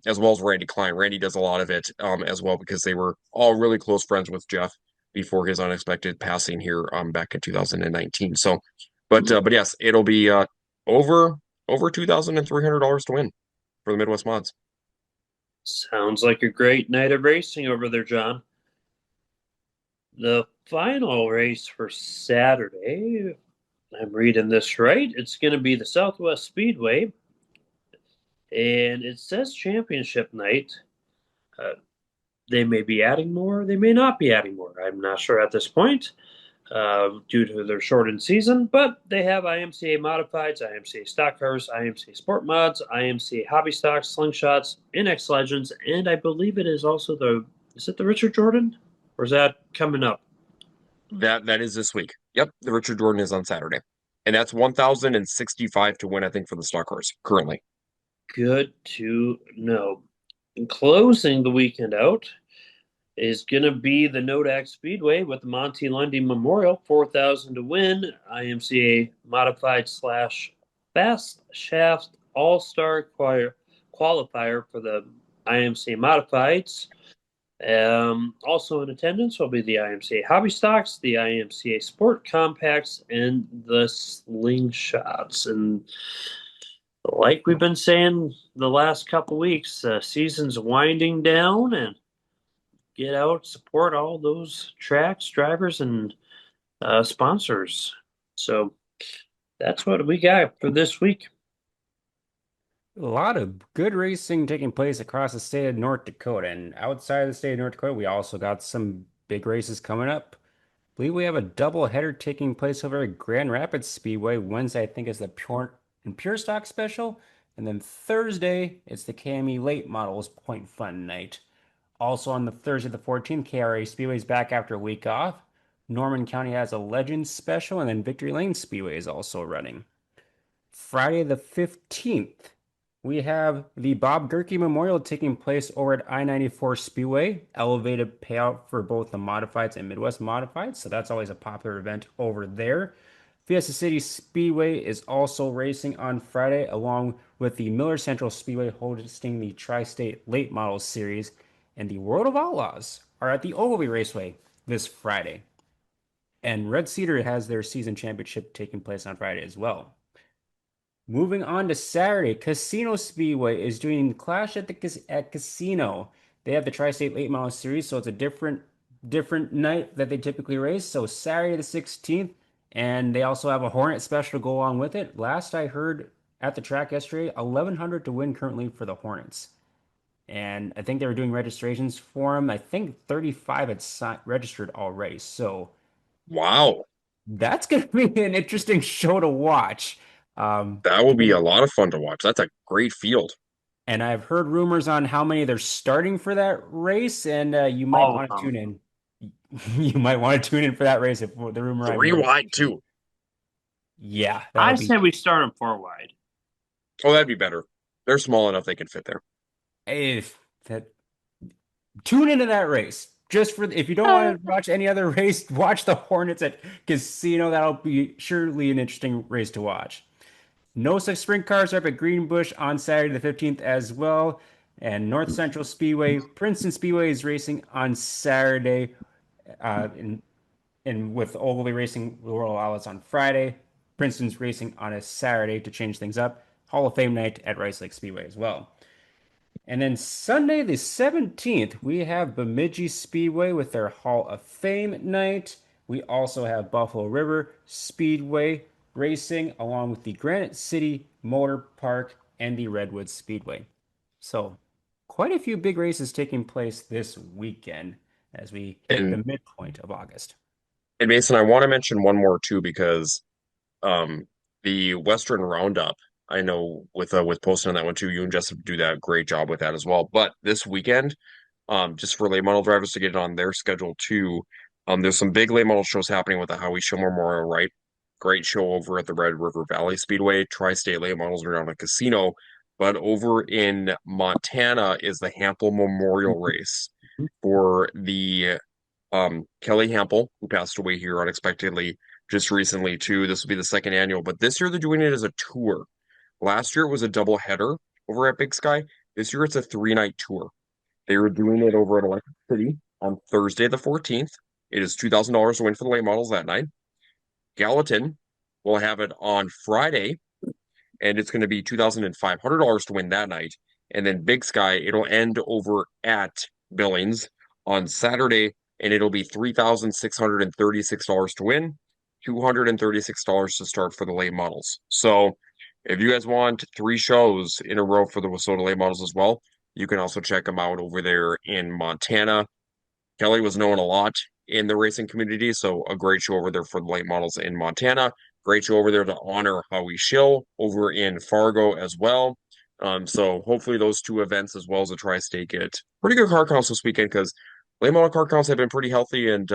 As well as Randy Klein. Randy does a lot of it as well because they were all really close friends with Jeff before his unexpected passing here back in 2019. So, but yes, it'll be over $2,300 to win for the Midwest Mods. Sounds like a great night of racing over there, John. The final race for Saturday, I'm reading this right. It's going to be the Southwest Speedway, and it says championship night. Uh, they may be adding more, they may not be adding more. I'm not sure at this point due to their shortened season, but they have IMCA Modifieds, IMCA Stock Cars, IMCA Sport Mods, IMCA Hobby Stocks, Slingshots, NX Legends, and I believe it is also is it the Richard Jordan? Or is that coming up? That is this week. Yep, the Richard Jordan is on Saturday. And that's 1,065 to win, I think, for the stock cars currently. Good to know. And closing the weekend out is going to be the Nodak Speedway with the Monty Lundy Memorial, 4,000 to win, IMCA Modified slash Fast Shaft All-Star Qualifier for the IMCA Modifieds. Also in attendance will be the IMCA Hobby Stocks, the IMCA Sport Compacts, and the Slingshots. And like we've been saying the last couple weeks, season's winding down, and get out, support all those tracks, drivers, and sponsors. So that's what we got for this week. A lot of good racing taking place across the state of North Dakota. And outside of the state of North Dakota, we also got some big races coming up. I believe we have a double header taking place over at Grand Rapids Speedway. Wednesday, I think, is the Pure Stock Special. And then Thursday, it's the KME Late Models Point Fun Night. Also on the Thursday, the 14th, KRA Speedway is back after a week off. Norman County has a Legends Special, and then Victory Lane Speedway is also running. Friday the 15th, we have the Bob Gerke Memorial taking place over at I-94 Speedway. Elevated payout for both the Modifieds and Midwest Modifieds, so that's always a popular event over there. Fiesta City Speedway is also racing on Friday, along with the Miller Central Speedway hosting the Tri-State Late Models Series, and the World of Outlaws are at the Ogilvy Raceway this Friday. And Red Cedar has their season championship taking place on Friday as well. Moving on to Saturday, Casino Speedway is doing Clash at Casino. They have the Tri-State Late Model Series, so it's a different night that they typically race. So Saturday the 16th, and they also have a Hornet special to go along with it. Last I heard at the track yesterday, 1,100 to win currently for the Hornets. And I think they were doing registrations for them. I think 35 had registered already. So Wow. that's going to be an interesting show to watch. That will be a lot of fun to watch. That's a great field. And I've heard rumors on how many they're starting for that race, and you might All want of to them. tune in. You might want to tune in for that race if the rumor I'm Three hearing. wide, too. Yeah, I that'll be. say we start them four wide. Oh, that'd be better. They're small enough they can fit there. If that tune into that race. Just for if you don't want to watch any other race, watch the Hornets at Casino. That'll be surely an interesting race to watch. No such sprint cars are up at Greenbush on Saturday the 15th as well. And North Central Speedway, Princeton Speedway is racing on Saturday. Uh, in, and with Ogilvy Racing will allow us on Friday. Princeton's racing on a Saturday to change things up. Hall of Fame night at Rice Lake Speedway as well. And then Sunday the 17th, we have Bemidji Speedway with their Hall of Fame night. We also have Buffalo River Speedway racing along with the Granite City Motor Park and the Redwood Speedway. So, quite a few big races taking place this weekend as we hit And the midpoint of August. Mason, I want to mention one more too because um the Western Roundup, I know with posting on that one too, you and Jessica do that great job with that as well. But this weekend, just for late model drivers to get it on their schedule too. There's some big late model shows happening with the Howie Show Memorial, right? Great show over at the Red River Valley Speedway. Tri-State late models around a casino. But over in Montana is the Hampel Memorial Race for the Kelly Hampel, who passed away here unexpectedly just recently too. This will be the second annual, but this year they're doing it as a tour. Last year it was a double header over at Big Sky. This year it's a three-night tour. They were doing it over at Electric City on Thursday the 14th. It is $2,000 to win for the late models that night. Gallatin will have it on Friday, and it's going to be $2,500 to win that night. And then Big Sky, it'll end over at Billings on Saturday, and it'll be $3,636 to win, $236 to start for the late models. So if you guys want three shows in a row for the Wissota late models as well, you can also check them out over there in Montana. Kelly was known a lot in the racing community, so a great show over there for the late models in Montana. Great show over there to honor Howie Schill over in Fargo as well. So hopefully those two events as well as the Tri-State get pretty good car counts this weekend because late model car counts have been pretty healthy and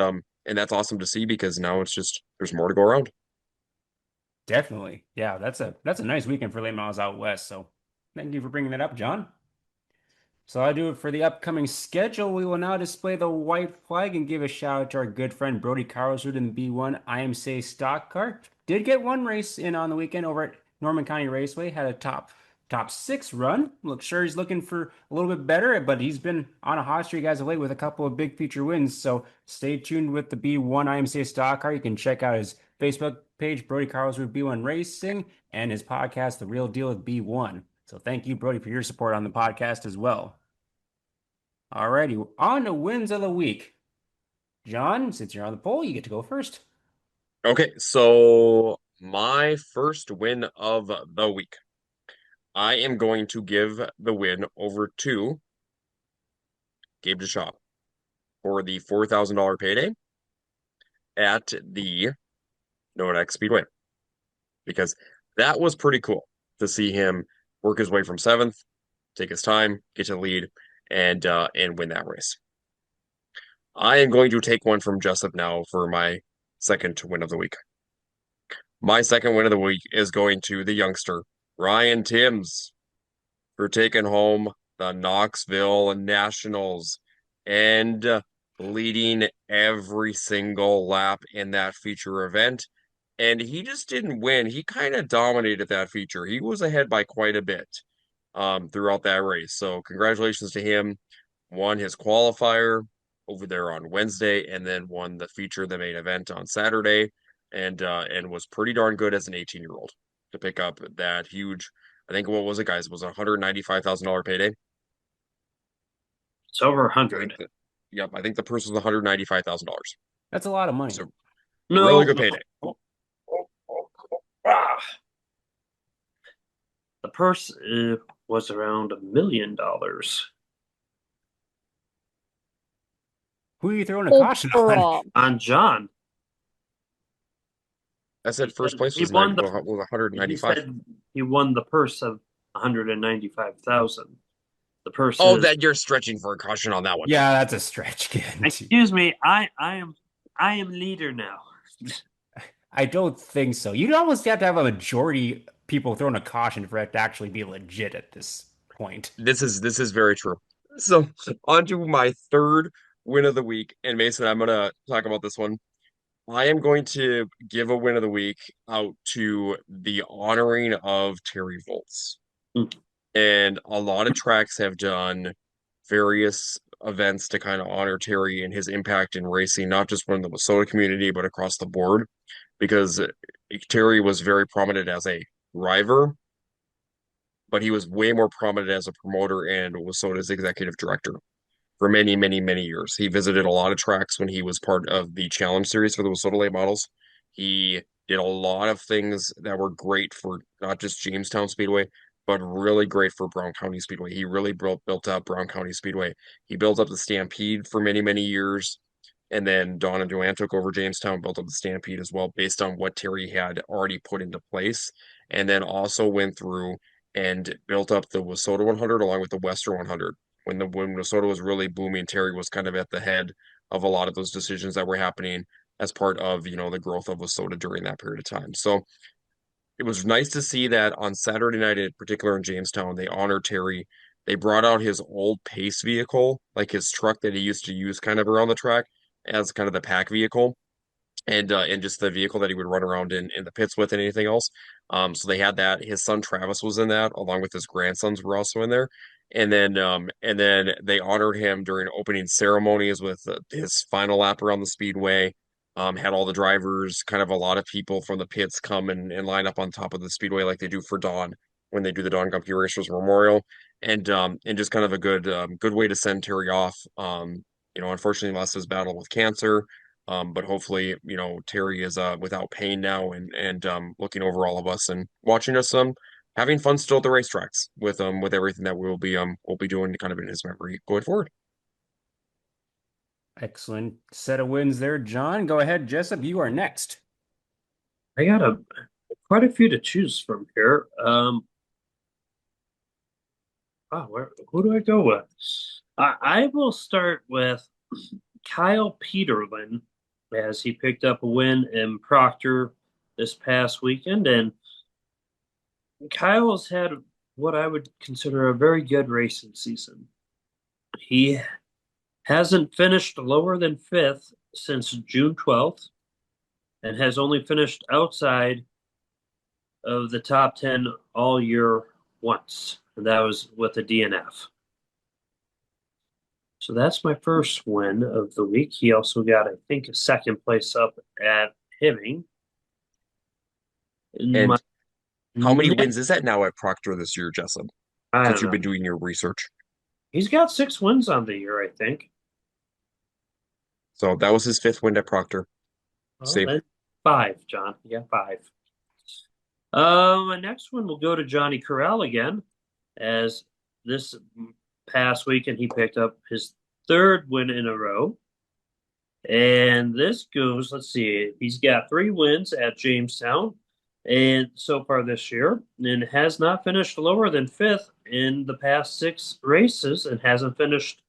that's awesome to see because now it's just there's more to go around. Definitely. Yeah, that's a nice weekend for late models out west. So, thank you for bringing that up, John. So I do it for the upcoming schedule. We will now display the white flag and give a shout out to our good friend Brody Carlsrud in the B1 IMCA stock car. Did get one race in on the weekend over at Norman County Raceway. Had a top six run. Look sure he's looking for a little bit better, but he's been on a hot streak as of late with a couple of big feature wins. So stay tuned with the B1 IMCA stock car. You can check out his Facebook page, Brody Carlsrud B1 Racing, and his podcast, The Real Deal with B1. So thank you, Brody, for your support on the podcast as well. Alrighty, on to wins of the week. John, since you're on the poll, you get to go first. Okay, so my first win of the week. I am going to give the win over to Gabe DeShaw for the $4,000 payday at the Noadex Speedway because that was pretty cool to see him work his way from seventh, take his time, get to the lead, and win that race. I am going to take one from Jessup now for my second win of the week. My second win of the week is going to the youngster, Ryan Timms, for taking home the Knoxville Nationals and leading every single lap in that feature event. And he just didn't win. He kind of dominated that feature. He was ahead by quite a bit throughout that race. So congratulations to him. Won his qualifier over there on Wednesday and then won the feature, the main event on Saturday and was pretty darn good as an 18-year-old to pick up that huge. I think what was it, guys? It was a $195,000 payday. It's over a I think hundred. yep, I think the purse was $195,000. That's a lot of money. So a really No, good no. payday. Ah, the purse was around $1 million Who are you throwing a caution on? Overall. on John. I He said first said place he was won the. was He 195. said he won the purse of 195,000. The purse Oh, is. that you're stretching for a caution on that one. Yeah, that's a stretch, kid. Excuse me. I am leader now. I don't think so. You'd almost have to have a majority people throwing a caution for it to actually be legit at this point. This is very true. So on to my third win of the week, and Mason, I'm gonna talk about this one. I am going to give a win of the week out to the honoring of Terry Volts. And a lot of tracks have done various events to kind of honor Terry and his impact in racing, not just from the Minnesota community, but across the board, because Terry was very prominent as a driver, but he was way more prominent as a promoter and Minnesota's executive director for many, many, many years. He visited a lot of tracks when he was part of the Challenge Series for the Minnesota late models. He did a lot of things that were great for not just Jamestown Speedway, but really great for Brown County Speedway. He really built up Brown County Speedway. He built up the Stampede for many, many years. And then Don and Joanne took over Jamestown, built up the Stampede as well, based on what Terry had already put into place. And then also went through and built up the Minnesota 100 along with the Western 100 when Minnesota was really booming. Terry was kind of at the head of a lot of those decisions that were happening as part of, the growth of Minnesota during that period of time. So it was nice to see that on Saturday night, in particular in Jamestown, they honored Terry. They brought out his old pace vehicle, like his truck that he used to use kind of around the track as kind of the pack vehicle and just the vehicle that he would run around in the pits with and anything else. So they had that. His son Travis was in that, along with his grandsons were also in there. And then they honored him during opening ceremonies with his final lap around the speedway. Had all the drivers, kind of a lot of people from the pits come and line up on top of the speedway like they do for Dawn when they do the Dawn Gumpy Racers Memorial, and just kind of a good way to send Terry off. Unfortunately lost his battle with cancer. But hopefully, Terry is without pain now and looking over all of us and watching us having fun still at the racetracks with everything that we'll be doing kind of in his memory going forward. Excellent set of wins there, John. Go ahead, Jessup. You are next. I got quite a few to choose from here. Who do I go with? I will start with Kyle Peterlin as he picked up a win in Proctor this past weekend. And Kyle's had what I would consider a very good racing season. He hasn't finished lower than fifth since June 12th and has only finished outside of the top 10 all year once. And that was with the DNF. So that's my first win of the week. He also got, I think, a second place up at Hibbing. And how many I wins is that now at Proctor this year, Jessup? Since don't you've know. been doing your research. He's got 6 wins on the year, I think. So that was his fifth win at Proctor. Well, Same. then 5, John. Yeah, 5. My next one will go to Johnny Corral again, as this past weekend he picked up his third win in a row. And this goes, let's see, he's got 3 wins at Jamestown and so far this year, and has not finished lower than fifth in the past 6 races, and hasn't finished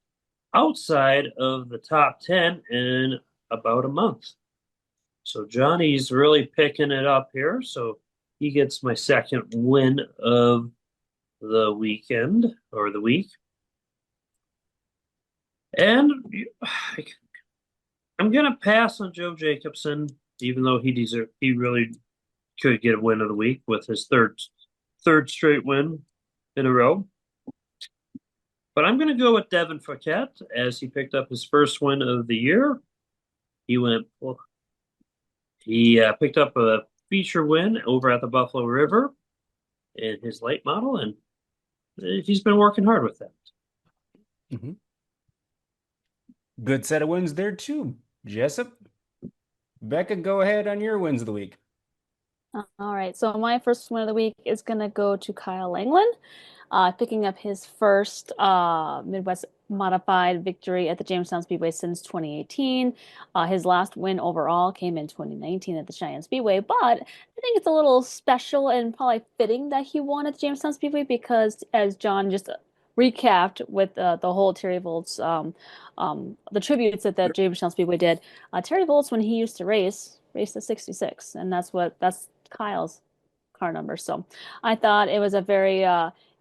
outside of the top 10 in about a month. So Johnny's really picking it up here. So he gets my second win of the weekend or the week. And I'm gonna pass on Joe Jacobson, even though he really could get a win of the week with his third straight win in a row. But I'm gonna go with Devin Fouquet as he picked up his first win of the year. He picked up a feature win over at the Buffalo River in his late model, and he's been working hard with that. Mm-hmm. Good set of wins there too, Jessup. Becca, go ahead on your wins of the week. All right, so my first win of the week is going to go to Kyle Langland, picking up his first Midwest modified victory at the Jamestown Speedway since 2018. His last win overall came in 2019 at the Cheyenne Speedway, but I think it's a little special and probably fitting that he won at the Jamestown Speedway because, as John just recapped with the whole Terry Volts, the tributes that Jamestown Speedway did, Terry Volts, when he used to raced a 66, and that's Kyle's car number. So I thought it was a very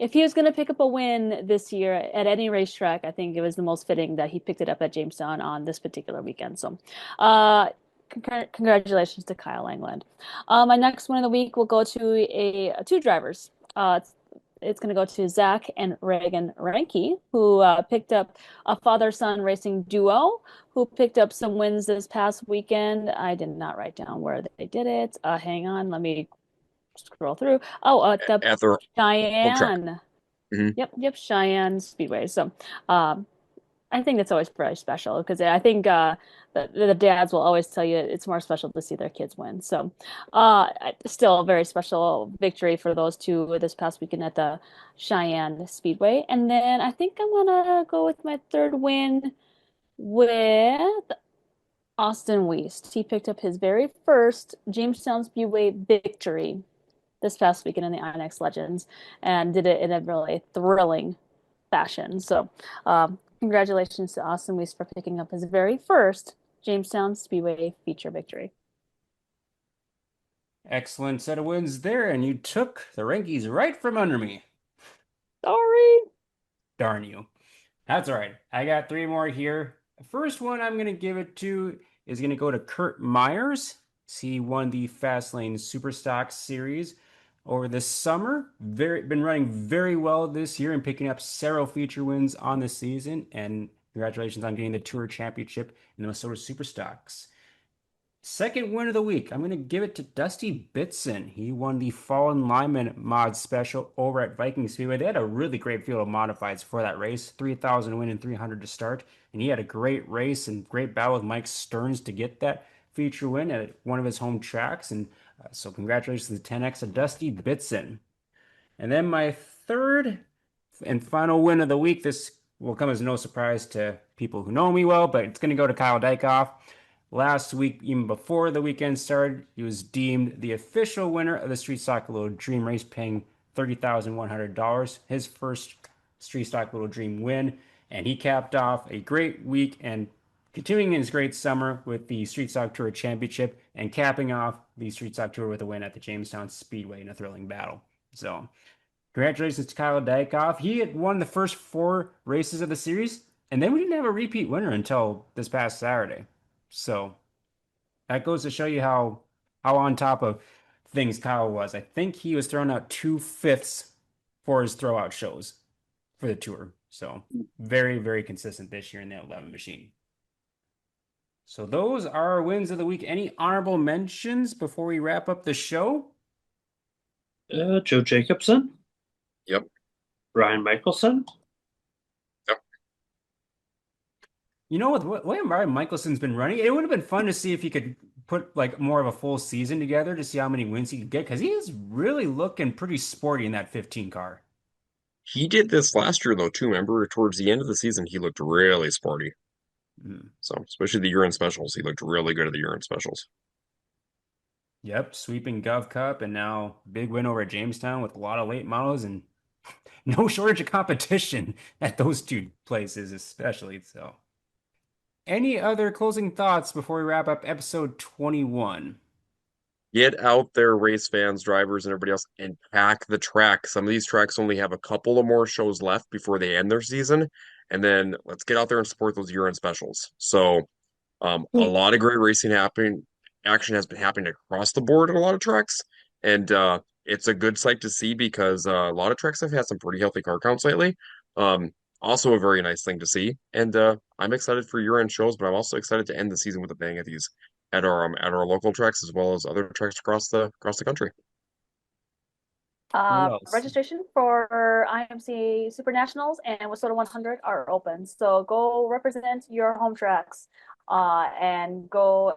if he was going to pick up a win this year at any racetrack, I think it was the most fitting that he picked it up at Jamestown on this particular weekend. So, congratulations to Kyle Langland. My next win of the week will go to two drivers. It's going to go to Zach and Reagan Ranke, who picked up a father-son racing duo, who picked up some wins this past weekend. I did not write down where they did it. Hang on, let me scroll through. Oh, the at their home track. Cheyenne. Hmm. Yep, Cheyenne Speedway. So, um, I think that's always very special because I think the dads will always tell you it's more special to see their kids win. So, still a very special victory for those two this past weekend at the Cheyenne Speedway. And then I think I'm gonna go with my third win with Austin Weist. He picked up his very first Jamestown Speedway victory this past weekend in the INX Legends and did it in a really thrilling fashion. So, congratulations to Austin Weiss for picking up his very first Jamestown Speedway feature victory. Excellent set of wins there, and you took the Rankies right from under me. Sorry. Darn you. That's all right. I got three more here. The first one I'm going to give it to is going to go to Kurt Myers. He won the Fastlane Superstock Series over the summer. Been running very well this year and picking up several feature wins on the season. And congratulations on getting the Tour Championship in the Minnesota Superstocks. Second win of the week, I'm going to give it to Dusty Bitson. He won the Fallen Lineman Mod Special over at Viking Speedway. They had a really great field of modifieds for that race, 3,000 win and 300 to start. And he had a great race and great battle with Mike Stearns to get that feature win at one of his home tracks. And so congratulations to the 10X of Dusty Bitson. And then my third and final win of the week, this will come as no surprise to people who know me well, but it's going to go to Kyle Dykoff. Last week, even before the weekend started, he was deemed the official winner of the Street Stock Little Dream race, paying $30,100, his first Street Stock Little Dream win. And he capped off a great week and continuing his great summer with the Street Stock Tour Championship and capping off the Street Stock Tour with a win at the Jamestown Speedway in a thrilling battle. So, congratulations to Kyle Dykoff. He had won the first four races of the series, and then we didn't have a repeat winner until this past Saturday. So that goes to show you how on top of things Kyle was. I think he was throwing out 2/5 for his throwout shows for the tour. So very, very consistent this year in the 11 machine. So those are our wins of the week. Any honorable mentions before we wrap up the show? Joe Jacobson, Yep. Ryan Michelson. Yep. You know, with what way Ryan Michelson's been running, it would have been fun to see if he could put like more of a full season together to see how many wins he could get because he is really looking pretty sporty in that 15 car. He did this last year though too. Remember, towards the end of the season, he looked really sporty. Mm. So, especially the urine specials, he looked really good at the urine specials. Yep, sweeping Gov Cup and now big win over at Jamestown with a lot of late models and no shortage of competition at those two places, especially. So, any other closing thoughts before we wrap up episode 21? Get out there, race fans, drivers, and everybody else, and pack the track. Some of these tracks only have a couple of more shows left before they end their season. And then let's get out there and support those urine specials. So, a lot of great racing happening. Action has been happening across the board in a lot of tracks. And it's a good sight to see because a lot of tracks have had some pretty healthy car counts lately. Um, Also a very nice thing to see. And I'm excited for year-end shows, but I'm also excited to end the season with a bang at these at our local tracks as well as other tracks across the country. Who else? Registration for IMC Super Nationals and Wissota 100 are open. So go represent your home tracks and go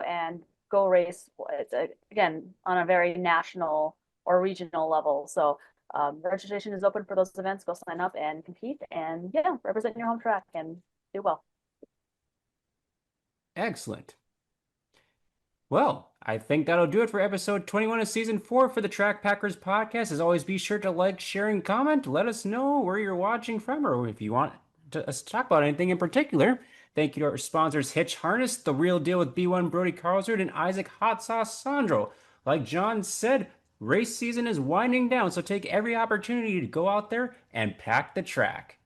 race. It's again on a very national or regional level. So registration is open for those events. Go sign up and compete and yeah, represent your home track and do well. Excellent. Well, I think that'll do it for episode 21 of season 4 for the Track Packers podcast. As always, be sure to like, share, and comment. Let us know where you're watching from or if you want us to talk about anything in particular. Thank you to our sponsors, Hitch Harness, The Real Deal with B1 Brody Carlsrud, and Isaac Hot Sauce Sandro. Like John said, race season is winding down, so take every opportunity to go out there and pack the track.